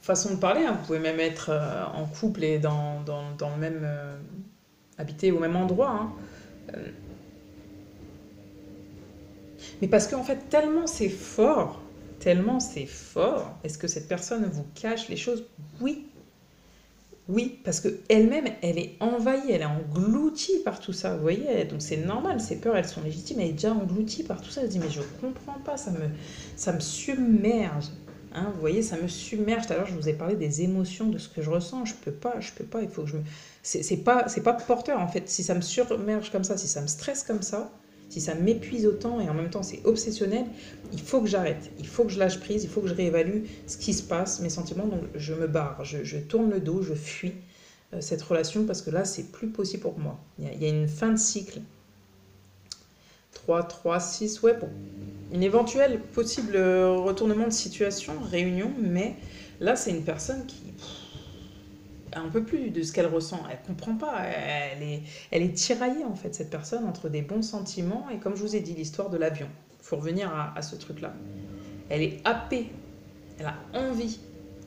Speaker 1: façon de parler, hein, vous pouvez même être en couple et dans le même... habiter au même endroit. Hein. Mais parce qu'en fait, tellement c'est fort, est-ce que cette personne vous cache les choses? Oui. Oui, parce qu'elle-même, elle est envahie, elle est engloutie par tout ça, vous voyez? Donc c'est normal, ces peurs, elles sont légitimes, elle est déjà engloutie par tout ça. Elle se dit, mais je comprends pas, ça me submerge. Hein, vous voyez, ça me submerge. Tout à l'heure, je vous ai parlé des émotions, de ce que je ressens. Je peux pas, il faut que je me... C'est pas porteur, en fait. Si ça me submerge comme ça, si ça me stresse comme ça, si ça m'épuise autant et en même temps c'est obsessionnel, il faut que j'arrête, il faut que je lâche prise, il faut que je réévalue ce qui se passe, mes sentiments, donc je me barre, je tourne le dos, je fuis cette relation parce que là c'est plus possible pour moi. Il y a une fin de cycle. 3, 6, ouais, bon. Une éventuelle possible retournement de situation, réunion, mais là c'est une personne qui un peu plus de ce qu'elle ressent. Elle comprend pas. Elle est tiraillée, en fait, cette personne, entre des bons sentiments et, comme je vous ai dit, l'histoire de l'avion. Il faut revenir à ce truc-là. Elle est happée. Elle a envie.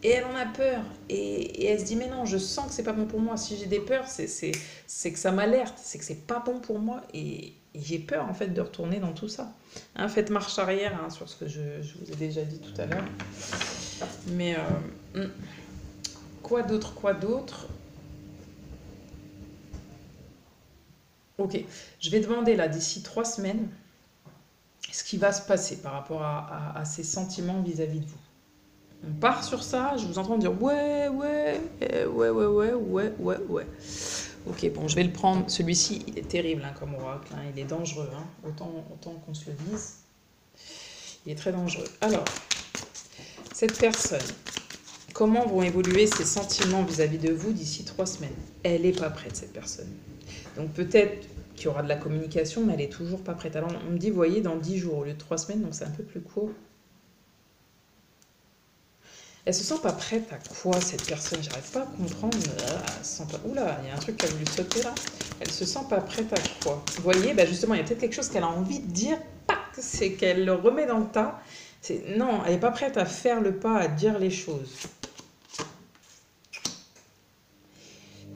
Speaker 1: Et elle en a peur. Et elle se dit, mais non, je sens que c'est pas bon pour moi. Si j'ai des peurs, c'est que ça m'alerte. C'est que c'est pas bon pour moi. Et j'ai peur, en fait, de retourner dans tout ça. Hein, faites marche arrière hein, sur ce que je vous ai déjà dit tout à l'heure. Mais... Quoi d'autre? Ok, je vais demander là d'ici 3 semaines ce qui va se passer par rapport à ces sentiments vis-à-vis de vous. On part sur ça, je vous entends dire ouais. Ok, bon, je vais le prendre. Celui-ci, il est terrible hein, comme oracle, hein, il est dangereux, hein, autant qu'on se le dise. Il est très dangereux. Alors, cette personne, comment vont évoluer ses sentiments vis-à-vis de vous d'ici 3 semaines? Elle n'est pas prête, cette personne. Donc peut-être qu'il y aura de la communication, mais elle n'est toujours pas prête. Alors on me dit, vous voyez, dans 10 jours au lieu de 3 semaines, donc c'est un peu plus court. Elle se sent pas prête à quoi, cette personne? J'arrive pas à comprendre. Elle se sent pas... Oula, il y a un truc qui a voulu sauter là. Elle se sent pas prête à quoi? Vous voyez, bah justement, il y a peut-être quelque chose qu'elle a envie de dire, c'est qu'elle le remet dans le tas. Non, elle n'est pas prête à faire le pas, à dire les choses.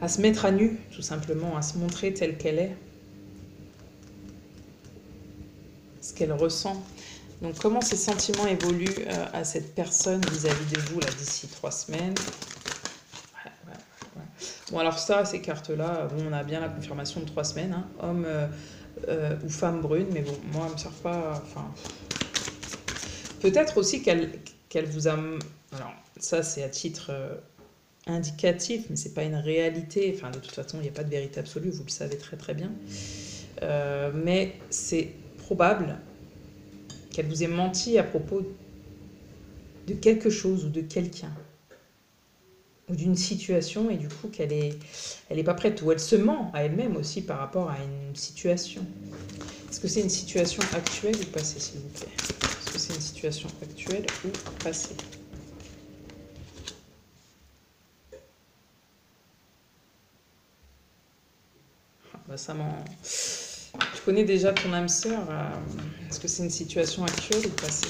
Speaker 1: À se mettre à nu, tout simplement, à se montrer telle qu'elle est. Ce qu'elle ressent. Donc, comment ces sentiments évoluent à cette personne vis-à-vis de vous, là, d'ici 3 semaines? Ouais. Bon, alors ça, ces cartes-là, bon, on a bien la confirmation de 3 semaines, hein, homme ou femme brune, mais bon, moi, elles ne me servent pas, enfin... Peut-être aussi qu'elle vous a... Alors, ça, c'est à titre indicatif, mais c'est pas une réalité. Enfin, de toute façon, il n'y a pas de vérité absolue, vous le savez très très bien. Mais c'est probable qu'elle vous ait menti à propos de quelque chose ou de quelqu'un, ou d'une situation, et du coup, elle est pas prête, ou elle se ment à elle-même aussi par rapport à une situation. Est-ce que c'est une situation actuelle ou passée, s'il vous plaît? Est-ce que c'est une situation actuelle ou passée? Bah ça m'en... Tu connais déjà ton âme sœur. Est-ce que c'est une situation actuelle ou passée?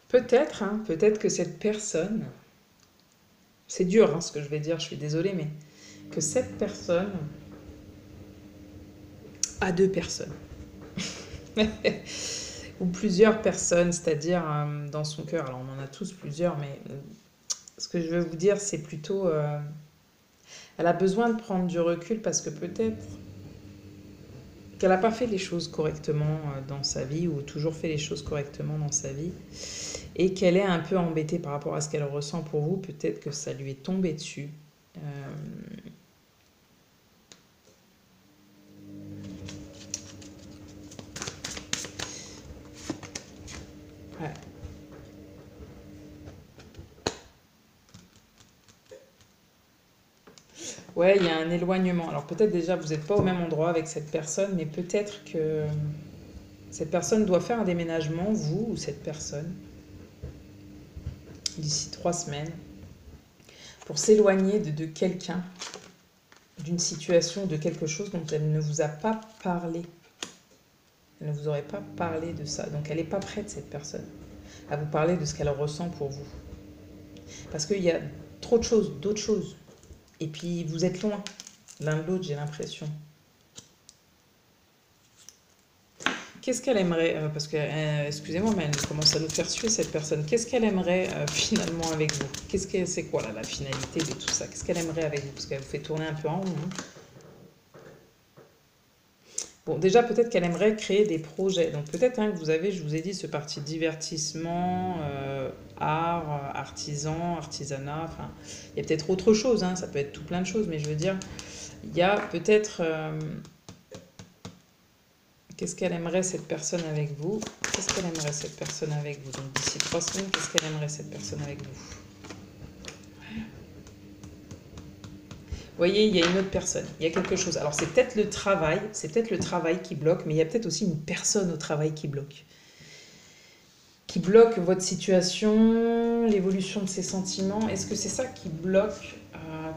Speaker 1: Peut-être, hein, peut-être que cette personne... C'est dur hein, ce que je vais dire, je suis désolée, mais que cette personne a 2 personnes. Ou plusieurs personnes, c'est-à-dire dans son cœur. Alors on en a tous plusieurs, mais ce que je veux vous dire, c'est plutôt... elle a besoin de prendre du recul parce que peut-être qu'elle n'a pas fait les choses correctement dans sa vie ou toujours fait les choses correctement dans sa vie et qu'elle est un peu embêtée par rapport à ce qu'elle ressent pour vous. Peut-être que ça lui est tombé dessus. Ouais. Ouais, il y a un éloignement. Alors peut-être déjà vous n'êtes pas au même endroit avec cette personne, mais peut-être que cette personne doit faire un déménagement, vous ou cette personne, d'ici 3 semaines, pour s'éloigner de quelqu'un, d'une situation, de quelque chose dont elle ne vous a pas parlé. Elle ne vous aurait pas parlé de ça. Donc elle n'est pas prête, cette personne, à vous parler de ce qu'elle ressent pour vous. Parce qu'il y a trop de choses, d'autres choses. Et puis vous êtes loin l'un de l'autre, j'ai l'impression. Qu'est-ce qu'elle aimerait, parce que, excusez-moi, mais elle commence à nous faire suer cette personne. Qu'est-ce qu'elle aimerait finalement avec vous? C'est quoi là, la finalité de tout ça? Qu'est-ce qu'elle aimerait avec vous? Parce qu'elle vous fait tourner un peu en rond. Hein. Bon, déjà peut-être qu'elle aimerait créer des projets. Donc peut-être hein, que vous avez, je vous ai dit, ce parti divertissement, art, artisan, artisanat. Enfin, il y a peut-être autre chose. Hein, ça peut être tout plein de choses, mais je veux dire, il y a peut-être... qu'est-ce qu'elle aimerait cette personne avec vous? Qu'est-ce qu'elle aimerait cette personne avec vous? Donc d'ici 3 semaines, qu'est-ce qu'elle aimerait cette personne avec vous? Vous voyez, il y a une autre personne, il y a quelque chose. Alors c'est peut-être le travail qui bloque, mais il y a peut-être aussi une personne au travail qui bloque. Qui bloque votre situation, l'évolution de ses sentiments. Est-ce que c'est ça qui bloque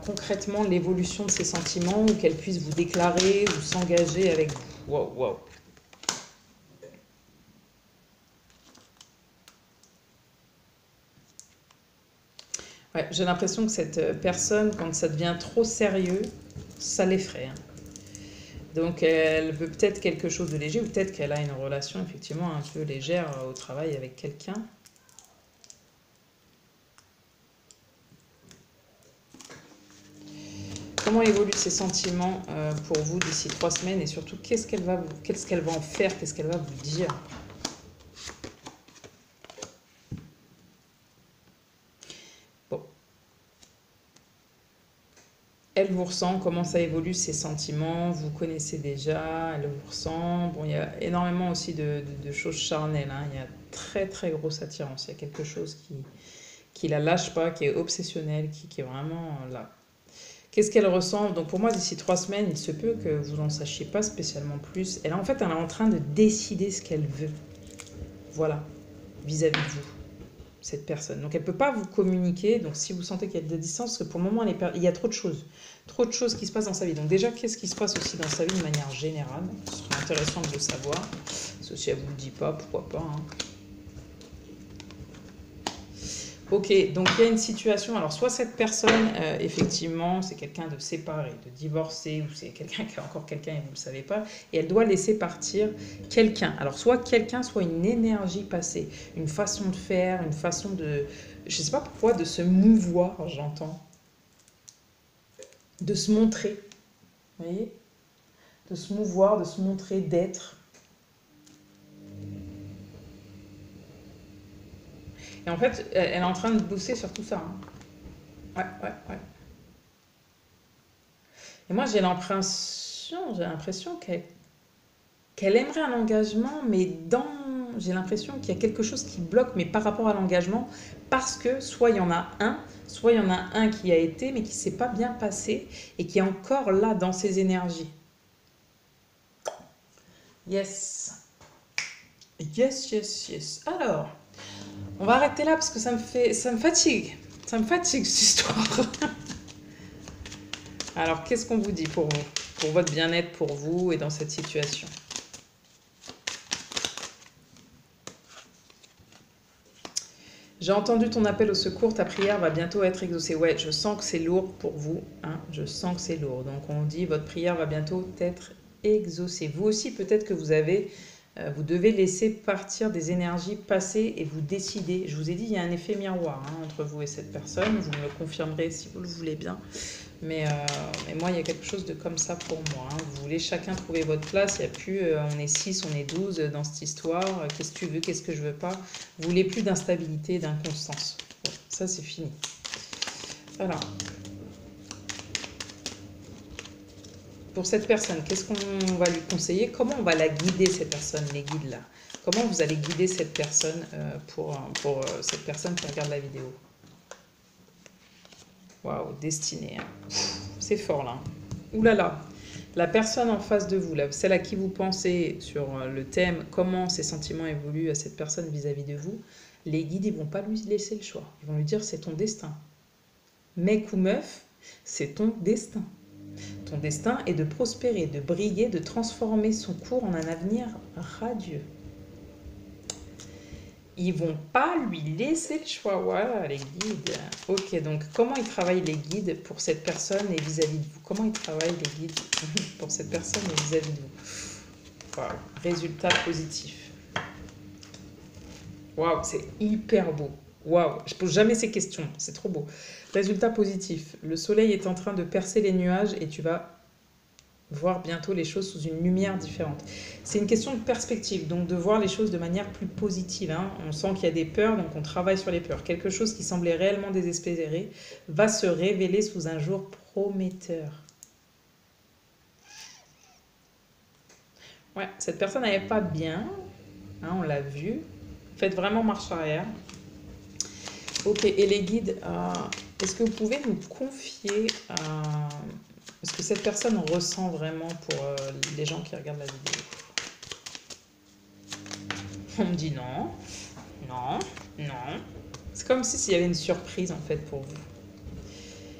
Speaker 1: concrètement l'évolution de ses sentiments ou qu'elle puisse vous déclarer ou s'engager avec vous? Waouh, waouh. Ouais, j'ai l'impression que cette personne, quand ça devient trop sérieux, ça l'effraie. Hein. Donc elle veut peut-être quelque chose de léger, ou peut-être qu'elle a une relation effectivement un peu légère au travail avec quelqu'un. Comment évoluent ses sentiments pour vous d'ici 3 semaines et surtout qu'est-ce qu'elle va en faire, qu'est-ce qu'elle va vous dire? Elle vous ressent, comment ça évolue ses sentiments, vous connaissez déjà, elle vous ressent. Bon, il y a énormément aussi de choses charnelles, hein. Il y a très très grosse attirance, il y a quelque chose qui la lâche pas, qui est obsessionnel, qui est vraiment là. Qu'est-ce qu'elle ressent? Donc pour moi, d'ici 3 semaines, il se peut que vous n'en sachiez pas spécialement plus. Elle, en fait, elle est en train de décider ce qu'elle veut. Voilà, vis-à-vis de vous, cette personne. Donc elle ne peut pas vous communiquer. Donc si vous sentez qu'il y a de la distance, parce que pour le moment, il y a trop de choses. Trop de choses qui se passent dans sa vie. Donc déjà, qu'est-ce qui se passe aussi dans sa vie de manière générale? Ce serait intéressant de le savoir. Si elle ne vous le dit pas, pourquoi pas. Hein. Ok, donc il y a une situation. Alors, soit cette personne, effectivement, c'est quelqu'un de séparé, de divorcé, ou c'est quelqu'un qui a encore quelqu'un et vous ne le savez pas, et elle doit laisser partir quelqu'un. Alors, soit quelqu'un, soit une énergie passée, une façon de faire, une façon de. Je ne sais pas pourquoi, de se mouvoir, j'entends. De se montrer. Vous voyez? De se mouvoir, de se montrer, d'être. Et en fait, elle est en train de bosser sur tout ça, hein. Ouais, ouais, ouais. Et moi, j'ai l'impression qu'elle aimerait un engagement, mais j'ai l'impression qu'il y a quelque chose qui bloque, mais par rapport à l'engagement, parce que soit il y en a un, soit il y en a un qui a été, mais qui ne s'est pas bien passé, et qui est encore là dans ses énergies. Yes. Yes, yes, yes. Alors, on va arrêter là parce que ça me fatigue. Ça me fatigue cette histoire. Alors, qu'est-ce qu'on vous dit pour vous? Pour votre bien-être, pour vous et dans cette situation? J'ai entendu ton appel au secours, ta prière va bientôt être exaucée. Ouais, je sens que c'est lourd pour vous, hein, je sens que c'est lourd. Donc on dit, votre prière va bientôt être exaucée. Vous aussi, peut-être que vous devez laisser partir des énergies passées et vous décider. Je vous ai dit, il y a un effet miroir, hein, entre vous et cette personne. Vous me le confirmerez si vous le voulez bien. Mais moi, il y a quelque chose de comme ça pour moi, hein. Vous voulez chacun trouver votre place. Il y a plus, on est 6, on est 12 dans cette histoire. Qu'est-ce que tu veux, qu'est-ce que je veux pas? Vous voulez plus d'instabilité, d'inconstance. Bon, ça, c'est fini. Alors, pour cette personne, qu'est-ce qu'on va lui conseiller? Comment on va la guider, cette personne, les guides là? Comment vous allez guider cette personne pour cette personne qui regarde la vidéo? Waouh, destinée, hein. C'est fort là. Ouh là là. La personne en face de vous, là, celle à qui vous pensez sur le thème comment ses sentiments évoluent à cette personne vis-à-vis de vous, les guides, ils vont pas lui laisser le choix. Ils vont lui dire c'est ton destin. Mec ou meuf, c'est ton destin. Ton destin est de prospérer, de briller, de transformer son cours en un avenir radieux. Ils vont pas lui laisser le choix. Voilà, les guides. Ok, donc comment ils travaillent les guides pour cette personne et vis-à-vis de vous? Comment ils travaillent les guides pour cette personne et vis-à-vis de vous? Waouh, résultat positif. Waouh, c'est hyper beau. Waouh, je pose jamais ces questions, c'est trop beau. Résultat positif. Le soleil est en train de percer les nuages et tu vas voir bientôt les choses sous une lumière différente. C'est une question de perspective, donc de voir les choses de manière plus positive, hein. On sent qu'il y a des peurs, donc on travaille sur les peurs. Quelque chose qui semblait réellement désespéré va se révéler sous un jour prometteur. Ouais, cette personne n'allait pas bien, hein, on l'a vu. Faites vraiment marche arrière. Ok, et les guides, est-ce que vous pouvez nous confier ce que cette personne ressent vraiment pour les gens qui regardent la vidéo? On me dit non, non, non. C'est comme si s'il y avait une surprise en fait pour vous.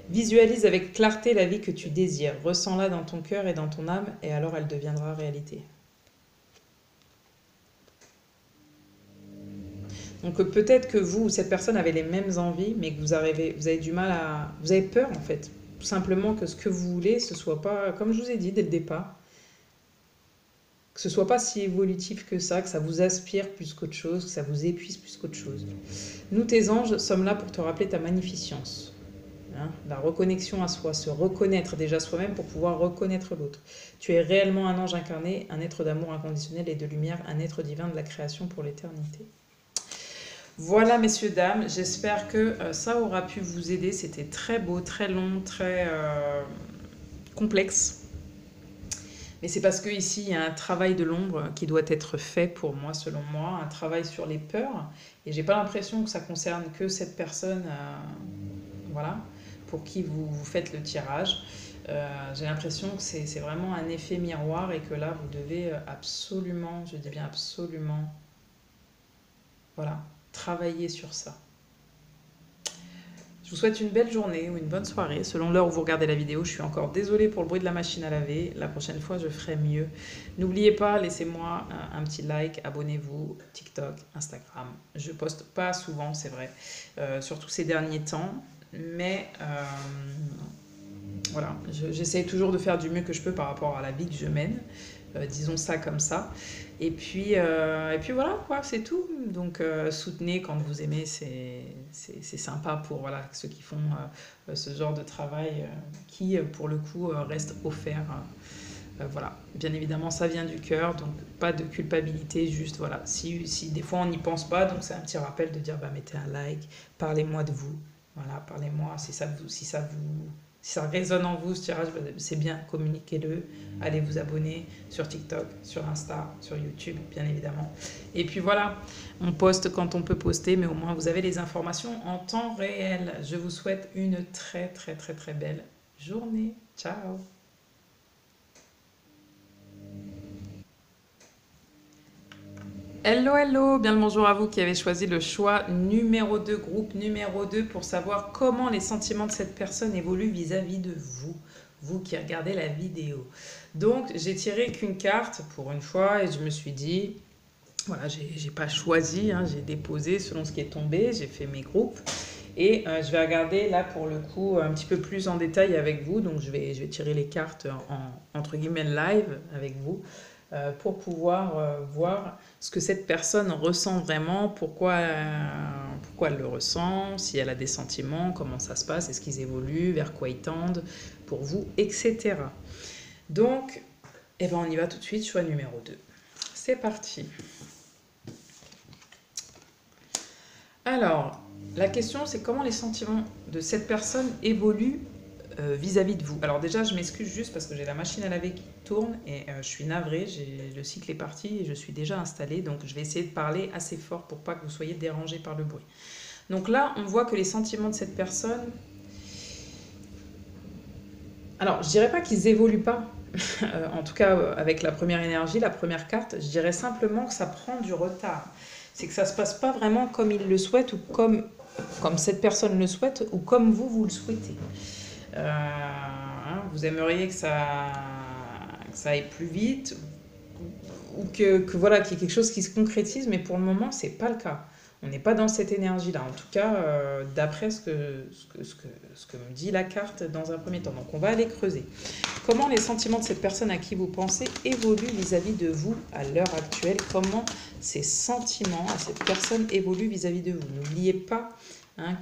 Speaker 1: Visualise avec clarté la vie que tu désires. Ressens-la dans ton cœur et dans ton âme et alors elle deviendra réalité. Donc peut-être que vous ou cette personne avez les mêmes envies, mais que vous avez du mal à... Vous avez peur en fait. Tout simplement que ce que vous voulez, ce soit pas, comme je vous ai dit dès le départ, que ce soit pas si évolutif que ça vous aspire plus qu'autre chose, que ça vous épuise plus qu'autre chose. Nous, tes anges, sommes là pour te rappeler ta magnificence. Hein, la reconnexion à soi, se reconnaître déjà soi-même pour pouvoir reconnaître l'autre. Tu es réellement un ange incarné, un être d'amour inconditionnel et de lumière, un être divin de la création pour l'éternité. Voilà, messieurs, dames, j'espère que ça aura pu vous aider. C'était très beau, très long, très complexe. Mais c'est parce qu'ici, il y a un travail de l'ombre qui doit être fait pour moi, selon moi, un travail sur les peurs. Et j'ai pas l'impression que ça concerne que cette personne, voilà, pour qui vous faites le tirage. J'ai l'impression que c'est vraiment un effet miroir et que là, vous devez absolument, je dis bien absolument, voilà, travailler sur ça. Je vous souhaite une belle journée ou une bonne soirée, selon l'heure où vous regardez la vidéo. Je suis encore désolée pour le bruit de la machine à laver. La prochaine fois, je ferai mieux. N'oubliez pas, laissez-moi un petit like, abonnez-vous, TikTok, Instagram. Je poste pas souvent, c'est vrai, surtout ces derniers temps. Mais voilà, j'essaie toujours de faire du mieux que je peux par rapport à la vie que je mène. Disons ça comme ça. Et puis voilà, quoi, c'est tout. Donc soutenez quand vous aimez, c'est sympa pour voilà, ceux qui font ce genre de travail qui, pour le coup, reste offert. Voilà, bien évidemment, ça vient du cœur, donc pas de culpabilité, juste voilà. Si des fois on n'y pense pas, donc c'est un petit rappel de dire bah, mettez un like, parlez-moi de vous. Voilà, parlez-moi si ça résonne en vous, ce tirage, c'est bien, communiquez-le. Allez vous abonner sur TikTok, sur Insta, sur YouTube, bien évidemment. Et puis voilà, on poste quand on peut poster, mais au moins vous avez les informations en temps réel. Je vous souhaite une très, très, très, très belle journée. Ciao! Hello, hello, bien le bonjour à vous qui avez choisi le choix numéro 2, groupe numéro 2, pour savoir comment les sentiments de cette personne évoluent vis-à-vis de vous, vous qui regardez la vidéo. Donc, j'ai tiré qu'une carte pour une fois et je me suis dit, voilà, j'ai pas choisi, hein, j'ai déposé selon ce qui est tombé, j'ai fait mes groupes. Et je vais regarder là pour le coup un petit peu plus en détail avec vous. Donc je vais tirer les cartes entre guillemets live avec vous pour pouvoir voir ce que cette personne ressent vraiment, pourquoi elle le ressent, si elle a des sentiments, comment ça se passe, est-ce qu'ils évoluent, vers quoi ils tendent pour vous, etc. Donc, eh ben, on y va tout de suite, choix numéro 2. C'est parti. Alors, la question, c'est comment les sentiments de cette personne évoluent vis-à-vis de vous. Alors déjà, je m'excuse juste parce que j'ai la machine à laver qui tourne et je suis navrée, le cycle est parti et je suis déjà installée, donc je vais essayer de parler assez fort pour pas que vous soyez dérangés par le bruit. Donc là, on voit que les sentiments de cette personne... Alors, je dirais pas qu'ils évoluent pas, en tout cas avec la première énergie, la première carte, je dirais simplement que ça prend du retard. C'est que ça se passe pas vraiment comme il le souhaite ou comme cette personne le souhaite ou comme vous le souhaitez. Vous aimeriez que ça aille plus vite ou que voilà, qu'il y ait quelque chose qui se concrétise, mais pour le moment, c'est pas le cas. On n'est pas dans cette énergie-là, en tout cas, d'après ce que me dit la carte dans un premier temps. Donc, on va aller creuser. Comment les sentiments de cette personne à qui vous pensez évoluent vis-à-vis de vous à l'heure actuelle? Comment ces sentiments à cette personne évoluent vis-à-vis de vous? N'oubliez pas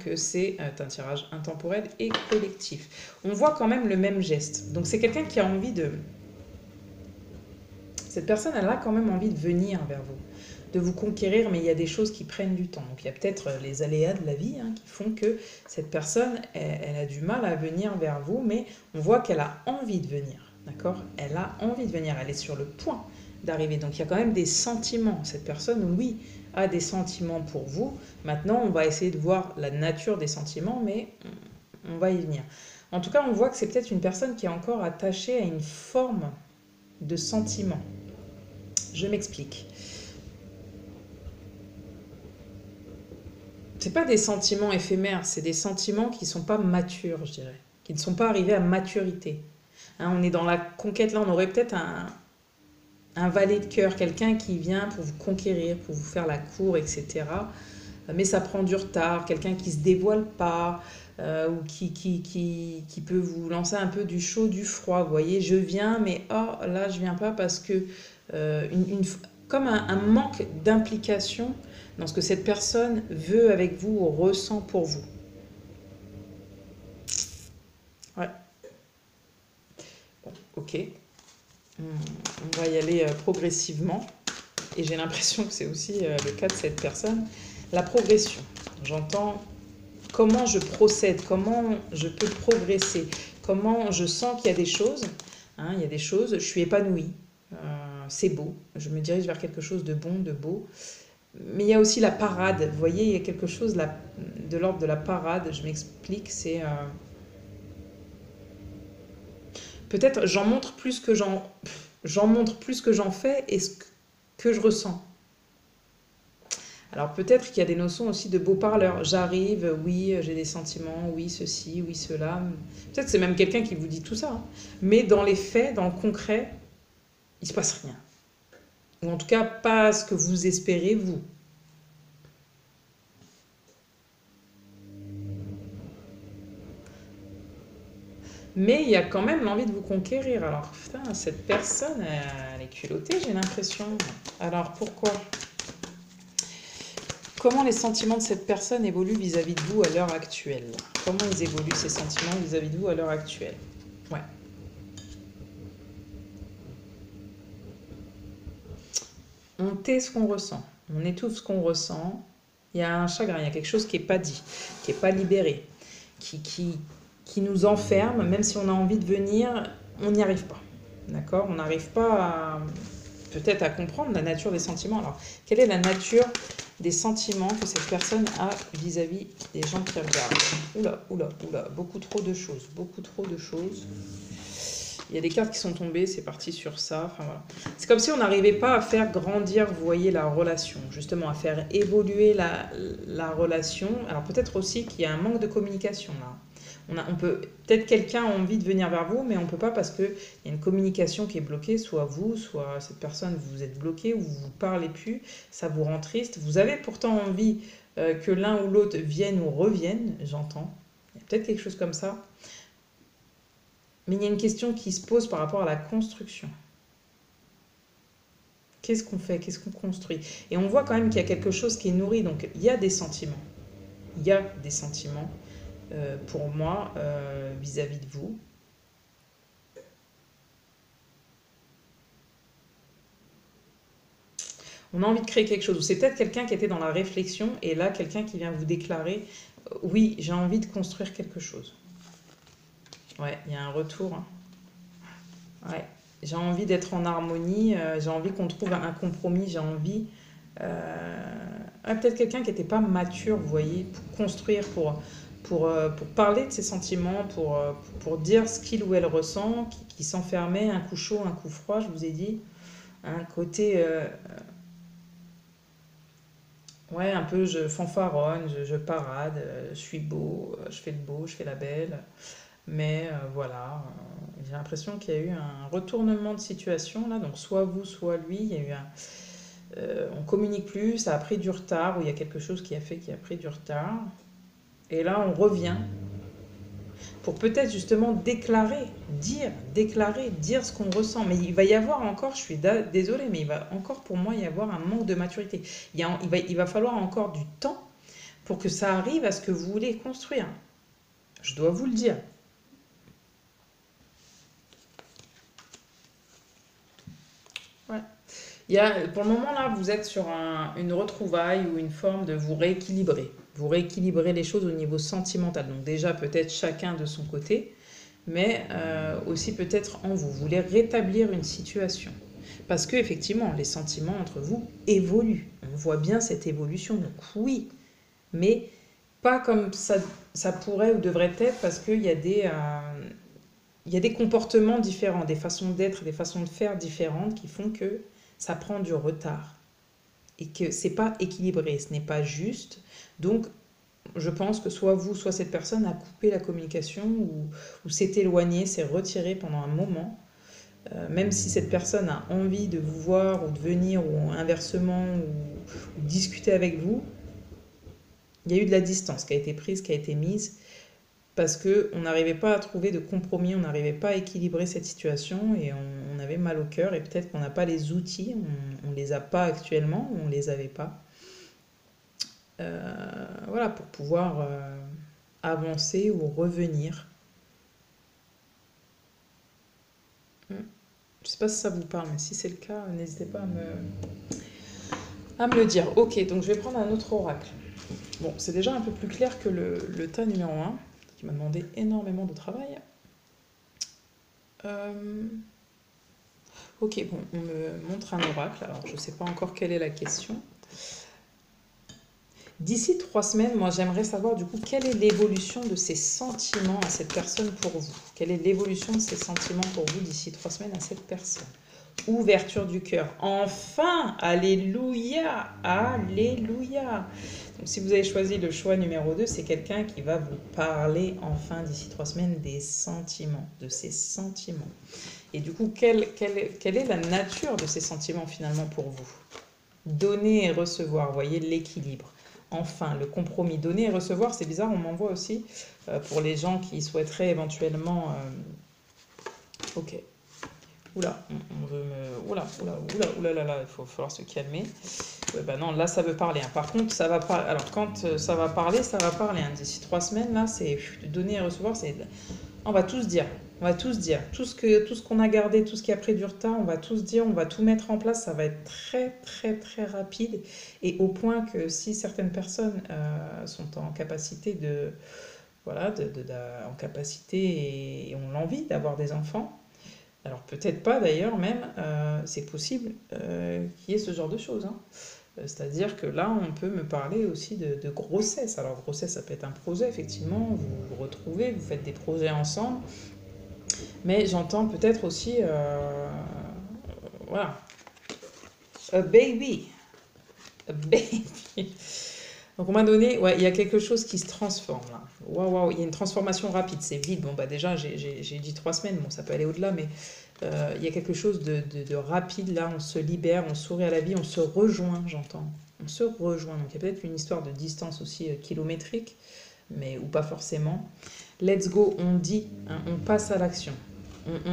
Speaker 1: que c'est un tirage intemporel et collectif. On voit quand même le même geste. Donc, c'est quelqu'un qui a envie de... Cette personne, elle a quand même envie de venir vers vous, de vous conquérir, mais il y a des choses qui prennent du temps. Donc il y a peut-être les aléas de la vie qui font que cette personne, elle a du mal à venir vers vous, mais on voit qu'elle a envie de venir, d'accord? Elle a envie de venir, elle est sur le point d'arriver. Donc il y a quand même des sentiments. Cette personne, oui, a des sentiments pour vous. Maintenant, on va essayer de voir la nature des sentiments, mais on va y venir. En tout cas, on voit que c'est peut-être une personne qui est encore attachée à une forme de sentiment. Je m'explique. C'est pas des sentiments éphémères, c'est des sentiments qui sont pas matures, je dirais, qui ne sont pas arrivés à maturité. On est dans la conquête, là, on aurait peut-être un valet de cœur, quelqu'un qui vient pour vous conquérir, pour vous faire la cour, etc. Mais ça prend du retard, quelqu'un qui se dévoile pas, ou qui peut vous lancer un peu du chaud, du froid. Vous voyez, je viens, mais oh, là, je viens pas parce que... comme un manque d'implication dans ce que cette personne veut avec vous ou ressent pour vous. Ouais. Bon, ok. On va y aller progressivement. Et j'ai l'impression que c'est aussi le cas de cette personne. La progression. J'entends comment je procède, comment je peux progresser, comment je sens qu'il y a des choses. Il y a des choses, je suis épanouie. C'est beau, je me dirige vers quelque chose de bon, de beau. Mais il y a aussi la parade, vous voyez, il y a quelque chose de l'ordre de la parade, je m'explique, c'est... Peut-être j'en montre plus que j'en fais et ce que je ressens. Alors peut-être qu'il y a des notions aussi de beau parleur. J'arrive, oui, j'ai des sentiments, oui, ceci, oui, cela. Peut-être c'est même quelqu'un qui vous dit tout ça, hein. Mais dans les faits, dans le concret, il se passe rien. Ou en tout cas, pas ce que vous espérez, vous. Mais il y a quand même l'envie de vous conquérir. Alors, putain, cette personne, elle est culottée, j'ai l'impression. Alors, pourquoi? Comment les sentiments de cette personne évoluent vis-à-vis de vous à l'heure actuelle? Comment ils évoluent, ces sentiments, vis-à-vis de vous à l'heure actuelle? Ouais. On tait ce qu'on ressent. On étouffe ce qu'on ressent. Il y a un chagrin, il y a quelque chose qui n'est pas dit, qui n'est pas libéré, qui nous enferme, même si on a envie de venir, on n'y arrive pas. D'accord? On n'arrive pas peut-être à comprendre la nature des sentiments. Alors, quelle est la nature des sentiments que cette personne a vis-à-vis des gens qui regardent? Oula, oula, oula, beaucoup trop de choses, beaucoup trop de choses. Il y a des cartes qui sont tombées, c'est parti sur ça. Enfin, voilà. C'est comme si on n'arrivait pas à faire grandir, vous voyez, la relation, justement, à faire évoluer la relation. Alors peut-être aussi qu'il y a un manque de communication là. On peut, peut-être quelqu'un a envie de venir vers vous, mais on ne peut pas parce qu'il y a une communication qui est bloquée, soit vous, soit cette personne, vous êtes bloqué, ou vous ne parlez plus, ça vous rend triste. Vous avez pourtant envie que l'un ou l'autre vienne ou revienne, j'entends. Il y a peut-être quelque chose comme ça. Mais il y a une question qui se pose par rapport à la construction. Qu'est-ce qu'on fait? Qu'est-ce qu'on construit? Et on voit quand même qu'il y a quelque chose qui est nourri. Donc il y a des sentiments. Il y a des sentiments pour moi vis-à-vis de vous. On a envie de créer quelque chose. C'est peut-être quelqu'un qui était dans la réflexion et là, quelqu'un qui vient vous déclarer oui, j'ai envie de construire quelque chose. Ouais, il y a un retour. Hein. Ouais. J'ai envie d'être en harmonie, j'ai envie qu'on trouve un compromis, j'ai envie... peut-être quelqu'un qui n'était pas mature, vous voyez, pour construire, pour parler de ses sentiments, pour dire ce qu'il ou elle ressent, qui s'enfermait, un coup chaud, un coup froid, je vous ai dit. Un côté... ouais, un peu je fanfaronne, je parade, je suis beau, je fais le beau, je fais la belle. Mais voilà, j'ai l'impression qu'il y a eu un retournement de situation là, donc soit vous, soit lui, il y a eu on communique plus, ça a pris du retard, ou il y a quelque chose qui a fait qu'il a pris du retard. Et là, on revient pour peut-être justement dire ce qu'on ressent. Mais il va y avoir encore, je suis désolée, mais il va encore pour moi y avoir un manque de maturité. Il va falloir encore du temps pour que ça arrive à ce que vous voulez construire. Je dois vous le dire. Ouais. Pour le moment, là, vous êtes sur une retrouvaille ou une forme de vous rééquilibrer. Vous rééquilibrez les choses au niveau sentimental. Donc déjà, peut-être chacun de son côté, mais aussi peut-être en vous. Vous voulez rétablir une situation. Parce que effectivement, les sentiments entre vous évoluent. On voit bien cette évolution. Donc oui, mais pas comme ça pourrait ou devrait être, parce qu'il y a il y a des comportements différents, des façons d'être, des façons de faire différentes qui font que ça prend du retard et que c'est pas équilibré, ce n'est pas juste. Donc, je pense que soit vous, soit cette personne a coupé la communication ou s'est éloigné, s'est retiré pendant un moment. Même si cette personne a envie de vous voir ou de venir ou inversement ou discuter avec vous, il y a eu de la distance qui a été prise, qui a été mise parce qu'on n'arrivait pas à trouver de compromis, on n'arrivait pas à équilibrer cette situation et on avait mal au cœur et peut-être qu'on n'a pas les outils, on ne les a pas actuellement, on ne les avait pas. Voilà, pour pouvoir avancer ou revenir. Je ne sais pas si ça vous parle, mais si c'est le cas, n'hésitez pas à me le dire. Ok, donc je vais prendre un autre oracle. Bon, c'est déjà un peu plus clair que le tas numéro 1, qui m'a demandé énormément de travail. Ok, bon, on me montre un oracle, alors je ne sais pas encore quelle est la question. D'ici 3 semaines, moi j'aimerais savoir du coup quelle est l'évolution de ces sentiments à cette personne pour vous. Quelle est l'évolution de ces sentiments pour vous d'ici 3 semaines à cette personne? Ouverture du cœur. Enfin, alléluia, alléluia. Donc si vous avez choisi le choix numéro 2, c'est quelqu'un qui va vous parler enfin d'ici 3 semaines des sentiments, de ses sentiments. Et du coup, quelle est la nature de ces sentiments finalement pour vous? Donner et recevoir, vous voyez l'équilibre. Enfin, le compromis. Donner et recevoir, c'est bizarre, on m'envoie aussi pour les gens qui souhaiteraient éventuellement... ok. Oula, on veut me... Oula là, il faut falloir se calmer. Bah non, là ça veut parler, hein. Par contre, ça va pas. Alors quand ça va parler, ça va parler, hein. D'ici 3 semaines, là, c'est donner et recevoir, c'est... On va tous dire. On va tous dire. Tout ce qu'on a gardé, tout ce qui a pris du retard, on va tous dire, on va tout mettre en place. Ça va être très, très, très rapide. Et au point que si certaines personnes sont en capacité de... Voilà, en capacité et ont l'envie d'avoir des enfants, alors peut-être pas d'ailleurs même, c'est possible qu'il y ait ce genre de choses, hein. C'est-à-dire que là, on peut me parler aussi de grossesse. Alors grossesse, ça peut être un projet, effectivement, vous vous retrouvez, vous faites des projets ensemble, mais j'entends peut-être aussi, voilà, a baby, a baby. Donc on m'a donné, ouais, il y a quelque chose qui se transforme là. Waouh, waouh, il y a une transformation rapide, c'est vite. Bon bah déjà j'ai dit 3 semaines, bon ça peut aller au-delà, mais il y a quelque chose de rapide là. On se libère, on sourit à la vie, on se rejoint, j'entends. On se rejoint. Donc il y a peut-être une histoire de distance aussi kilométrique, mais ou pas forcément. Let's go, on dit, hein, on passe à l'action.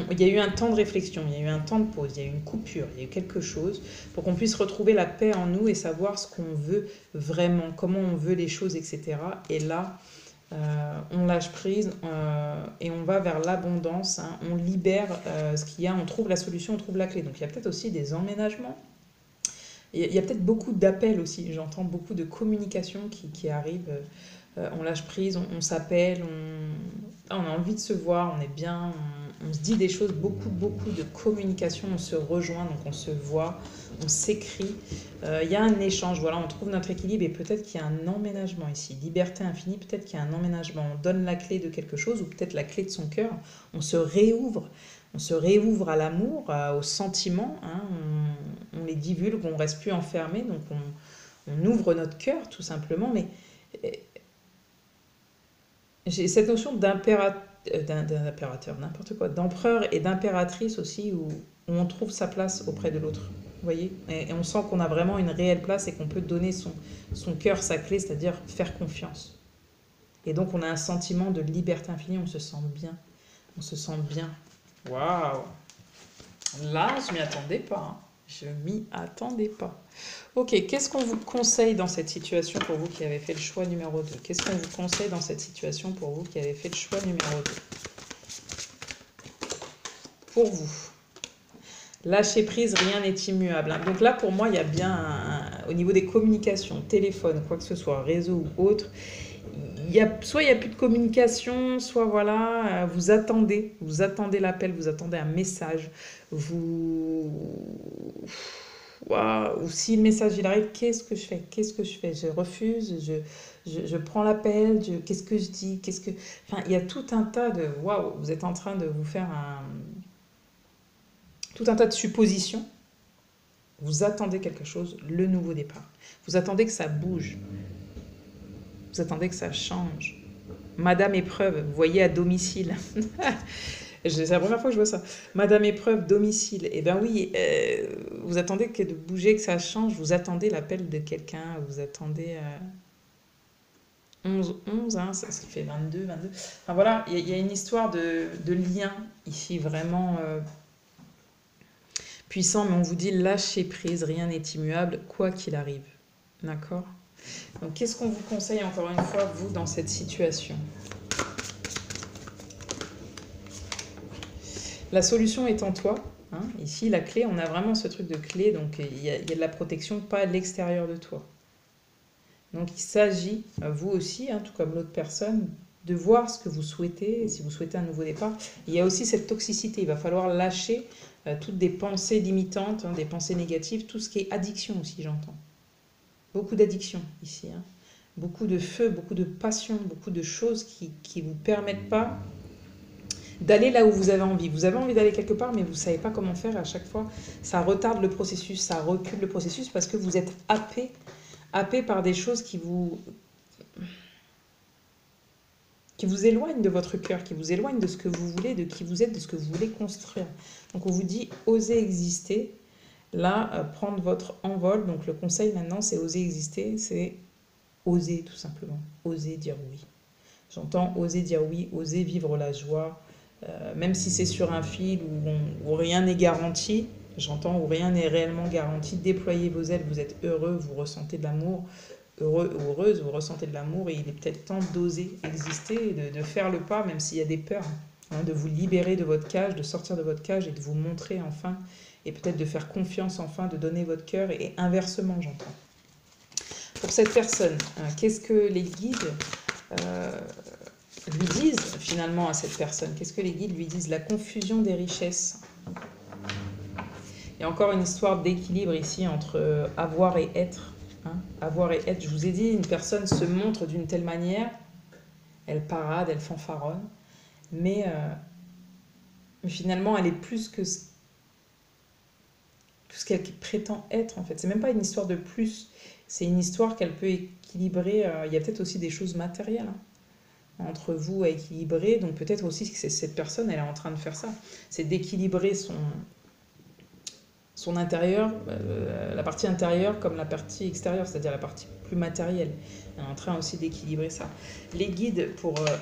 Speaker 1: Il y a eu un temps de réflexion, il y a eu un temps de pause, il y a eu une coupure, il y a eu quelque chose pour qu'on puisse retrouver la paix en nous et savoir ce qu'on veut vraiment, comment on veut les choses, etc. Et là, on lâche prise et on va vers l'abondance, hein. On libère ce qu'il y a, on trouve la solution, on trouve la clé. Donc il y a peut-être aussi des emménagements. Il y a peut-être beaucoup d'appels aussi, j'entends beaucoup de communication qui arrivent. On lâche prise, on s'appelle, on a envie de se voir, on est bien, on se dit des choses, beaucoup de communication, on se rejoint, donc on se voit, on s'écrit. Il y a un échange, voilà, on trouve notre équilibre et peut-être qu'il y a un emménagement ici. Liberté infinie, peut-être qu'il y a un emménagement. On donne la clé de quelque chose ou peut-être la clé de son cœur. On se réouvre. On se réouvre à l'amour, aux sentiments, hein. On les divulgue, on ne reste plus enfermé, donc on ouvre notre cœur tout simplement. Mais j'ai cette notion d'impérateur, n'importe quoi, d'empereur et d'impératrice aussi, où on trouve sa place auprès de l'autre. Vous voyez, et on sent qu'on a vraiment une réelle place et qu'on peut donner son cœur, sa clé, c'est-à-dire faire confiance. Et donc on a un sentiment de liberté infinie, on se sent bien. On se sent bien. Waouh! Là, je m'y attendais pas, hein. Je m'y attendais pas. Ok, qu'est-ce qu'on vous conseille dans cette situation pour vous qui avez fait le choix numéro 2? Qu'est-ce qu'on vous conseille dans cette situation pour vous qui avez fait le choix numéro 2? Pour vous, lâcher prise, rien n'est immuable, hein. Donc là, pour moi, il y a bien, au niveau des communications, téléphone, quoi que ce soit, réseau ou autre, soit il n'y a plus de communication, soit voilà, vous attendez l'appel, vous attendez un message, vous... Waouh, ou si le message il arrive, qu'est-ce que je fais? Qu'est-ce que je fais? Je refuse, je prends l'appel, qu'est-ce que je dis? Enfin, il y a tout un tas de... Waouh, vous êtes en train de vous faire tout un tas de suppositions. Vous attendez quelque chose, le nouveau départ. Vous attendez que ça bouge. Vous attendez que ça change. Madame Épreuve, vous voyez à domicile. C'est la première fois que je vois ça. Madame Épreuve, domicile. Eh bien oui, vous attendez que de bouger, que ça change. Vous attendez l'appel de quelqu'un. Vous attendez 11, hein, ça fait 22. Enfin voilà, il y a une histoire de lien ici vraiment puissant. Mais on vous dit lâchez prise, rien n'est immuable, quoi qu'il arrive. D'accord? Donc qu'est-ce qu'on vous conseille encore une fois, vous, dans cette situation? La solution est en toi, hein. Ici, la clé, on a vraiment ce truc de clé, donc il y a de la protection, pas à l'extérieur de toi. Donc il s'agit, vous aussi, hein, tout comme l'autre personne, de voir ce que vous souhaitez, si vous souhaitez un nouveau départ. Il y a aussi cette toxicité, il va falloir lâcher toutes des pensées limitantes, hein, des pensées négatives, tout ce qui est addiction aussi, j'entends. Beaucoup d'addiction ici, hein. Beaucoup de feu, beaucoup de passion, beaucoup de choses qui ne vous permettent pas d'aller là où vous avez envie. Vous avez envie d'aller quelque part, mais vous ne savez pas comment faire. À chaque fois, ça retarde le processus, ça recule le processus parce que vous êtes happé par des choses qui vous éloignent de votre cœur, qui vous éloignent de ce que vous voulez, de qui vous êtes, de ce que vous voulez construire. Donc on vous dit, osez exister. Là, prendre votre envol. Donc le conseil maintenant, c'est oser exister, c'est oser tout simplement. Oser dire oui. J'entends oser dire oui, oser vivre la joie, même si c'est sur un fil où rien n'est garanti. J'entends où rien n'est réellement garanti. Déployez vos ailes, vous êtes heureux, vous ressentez de l'amour. Heureux ou heureuse, vous ressentez de l'amour et il est peut-être temps d'oser exister, de faire le pas, même s'il y a des peurs, hein, de vous libérer de votre cage, de sortir de votre cage et de vous montrer enfin, et peut-être de faire confiance enfin, de donner votre cœur, et inversement, j'entends. Pour cette personne, qu'est-ce que les guides lui disent finalement à cette personne? Qu'est-ce que les guides lui disent? La confusion des richesses. Il y a encore une histoire d'équilibre ici entre avoir et être. Hein, avoir et être, je vous ai dit, une personne se montre d'une telle manière, elle parade, elle fanfaronne, mais finalement elle est plus que ce qu'elle prétend être en fait. C'est même pas une histoire de plus, c'est une histoire qu'elle peut équilibrer. Il y a peut-être aussi des choses matérielles entre vous à équilibrer, donc peut-être aussi que cette personne, elle est en train de faire ça, c'est d'équilibrer son intérieur, la partie intérieure comme la partie extérieure, c'est-à-dire la partie plus matérielle. Elle est en train aussi d'équilibrer ça. Les guides,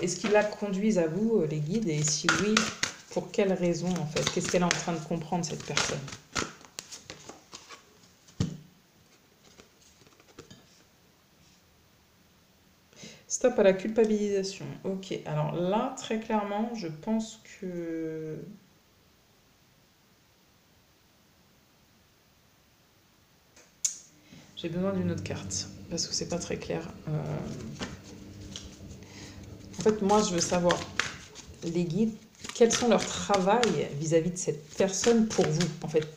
Speaker 1: est-ce qu'ils la conduisent à vous, les guides? Et si oui, pour quelles raisons en fait? Qu'est-ce qu'elle est en train de comprendre, cette personne? Stop à la culpabilisation. Ok, alors là, très clairement, je pense que... J'ai besoin d'une autre carte, parce que c'est pas très clair. En fait, moi, je veux savoir, les guides, quels sont leurs travail vis-à-vis de cette personne pour vous, en fait.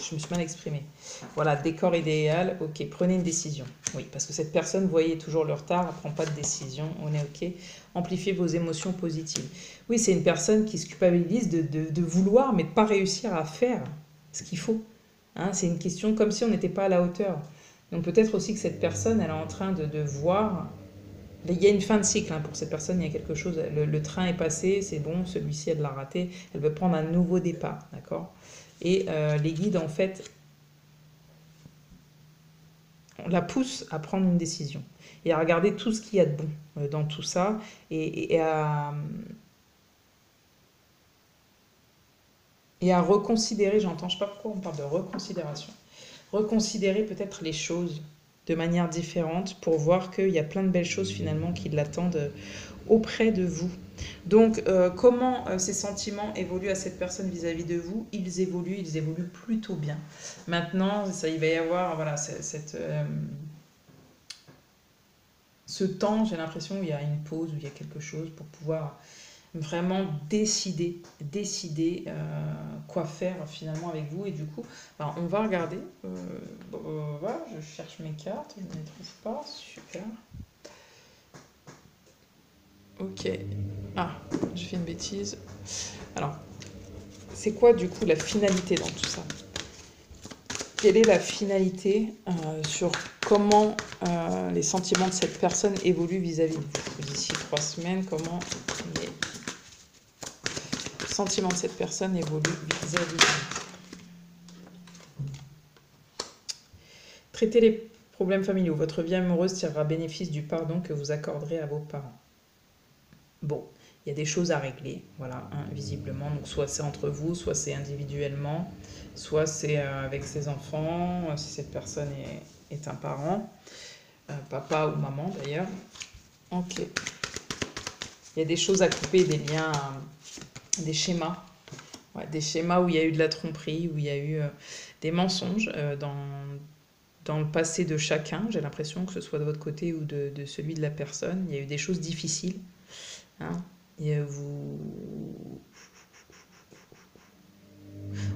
Speaker 1: Je me suis mal exprimée. Voilà, décor idéal, ok, prenez une décision. Oui, parce que cette personne, vous voyez toujours le retard, elle ne prend pas de décision, on est ok. Amplifiez vos émotions positives. Oui, c'est une personne qui se culpabilise de vouloir, mais de ne pas réussir à faire ce qu'il faut. Hein, c'est une question comme si on n'était pas à la hauteur. Donc peut-être aussi que cette personne, elle est en train de voir... Il y a une fin de cycle hein, pour cette personne, il y a quelque chose, le train est passé, c'est bon, celui-ci, elle l'a raté, elle veut prendre un nouveau départ, d'accord? Et les guides, en fait, on la pousse à prendre une décision et à regarder tout ce qu'il y a de bon dans tout ça et à reconsidérer, j'entends, je ne sais pas pourquoi on parle de reconsidération, reconsidérer peut-être les choses de manière différente pour voir qu'il y a plein de belles choses finalement qui l'attendent auprès de vous. Donc, comment ces sentiments évoluent à cette personne vis-à-vis de vous? Ils évoluent plutôt bien. Maintenant, ça, il va y avoir voilà, ce temps, j'ai l'impression, où il y a une pause, où il y a quelque chose pour pouvoir vraiment décider quoi faire finalement avec vous. Et du coup, alors, on va regarder. Voilà, je cherche mes cartes, je ne les trouve pas. Super. Ok. Ah, j'ai fait une bêtise. Alors, c'est quoi du coup la finalité dans tout ça? Quelle est la finalité sur comment les sentiments de cette personne évoluent vis-à-vis de vous? D'ici 3 semaines, comment les sentiments de cette personne évoluent vis-à-vis de vous? Traitez les problèmes familiaux. Votre vie amoureuse tirera bénéfice du pardon que vous accorderez à vos parents. Bon, il y a des choses à régler, voilà, hein, visiblement. Donc soit c'est entre vous, soit c'est individuellement, soit c'est avec ses enfants, si cette personne est un parent, papa ou maman d'ailleurs. Ok. Il y a des choses à couper, des liens, des schémas. Ouais, des schémas où il y a eu de la tromperie, où il y a eu des mensonges dans le passé de chacun. J'ai l'impression que ce soit de votre côté ou de celui de la personne. Il y a eu des choses difficiles. Hein, et en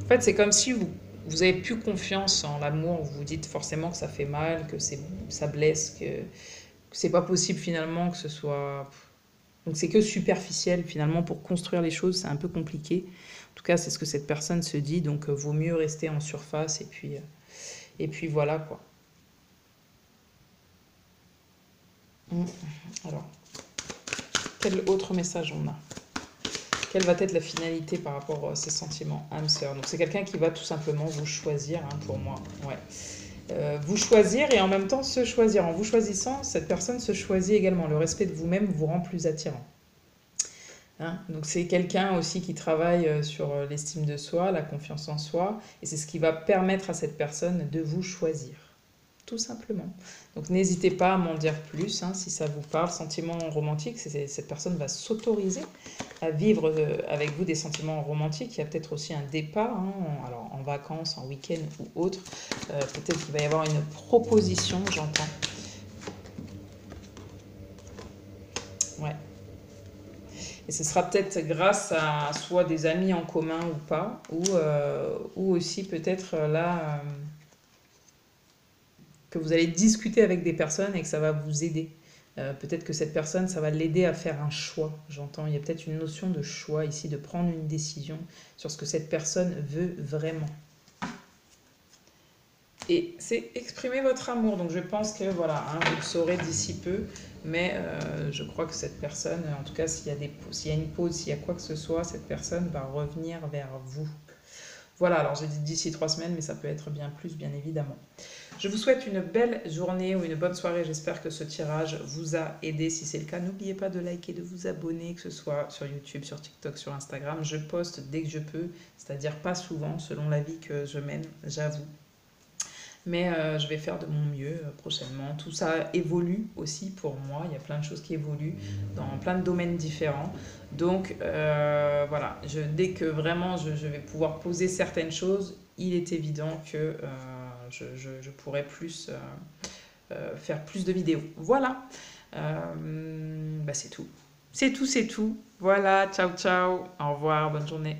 Speaker 1: fait, c'est comme si vous avez plus confiance en l'amour. Vous vous dites forcément que ça fait mal, que ça blesse, que c'est pas possible finalement que ce soit Donc c'est que superficiel finalement pour construire les choses, c'est un peu compliqué. En tout cas, c'est ce que cette personne se dit, donc vaut mieux rester en surface et puis voilà quoi. Mm. Alors, quel autre message on a? Quelle va être la finalité par rapport à ces sentiments âme sœur? Donc c'est quelqu'un qui va tout simplement vous choisir, hein, pour moi. Ouais. Vous choisir et en même temps se choisir. En vous choisissant, cette personne se choisit également. Le respect de vous-même vous rend plus attirant. Hein, donc c'est quelqu'un aussi qui travaille sur l'estime de soi, la confiance en soi, et c'est ce qui va permettre à cette personne de vous choisir, tout simplement. Donc n'hésitez pas à m'en dire plus, hein, si ça vous parle. Sentiment romantique, cette personne va s'autoriser à vivre avec vous des sentiments romantiques. Il y a peut-être aussi un départ, hein, alors en vacances, en week-end ou autre. Peut-être qu'il va y avoir une proposition, j'entends. Ouais. Et ce sera peut-être grâce à soit des amis en commun ou pas, ou aussi peut-être là que vous allez discuter avec des personnes et que ça va vous aider. Peut-être que cette personne, ça va l'aider à faire un choix. J'entends, il y a peut-être une notion de choix ici, de prendre une décision sur ce que cette personne veut vraiment. Et c'est exprimer votre amour. Donc je pense que voilà, hein, vous le saurez d'ici peu. Mais je crois que cette personne, en tout cas s'il y a une pause, s'il y a quoi que ce soit, cette personne va revenir vers vous. Voilà, alors j'ai dit d'ici 3 semaines, mais ça peut être bien plus, bien évidemment. Je vous souhaite une belle journée ou une bonne soirée. J'espère que ce tirage vous a aidé. Si c'est le cas, n'oubliez pas de liker, de vous abonner, que ce soit sur YouTube, sur TikTok, sur Instagram. Je poste dès que je peux, c'est-à-dire pas souvent, selon la vie que je mène, j'avoue. Mais je vais faire de mon mieux prochainement. Tout ça évolue aussi pour moi. Il y a plein de choses qui évoluent dans plein de domaines différents. Donc voilà, dès que vraiment je vais pouvoir poser certaines choses, il est évident que je pourrai plus faire plus de vidéos. Voilà, bah c'est tout. C'est tout, c'est tout. Voilà, ciao, ciao. Au revoir, bonne journée.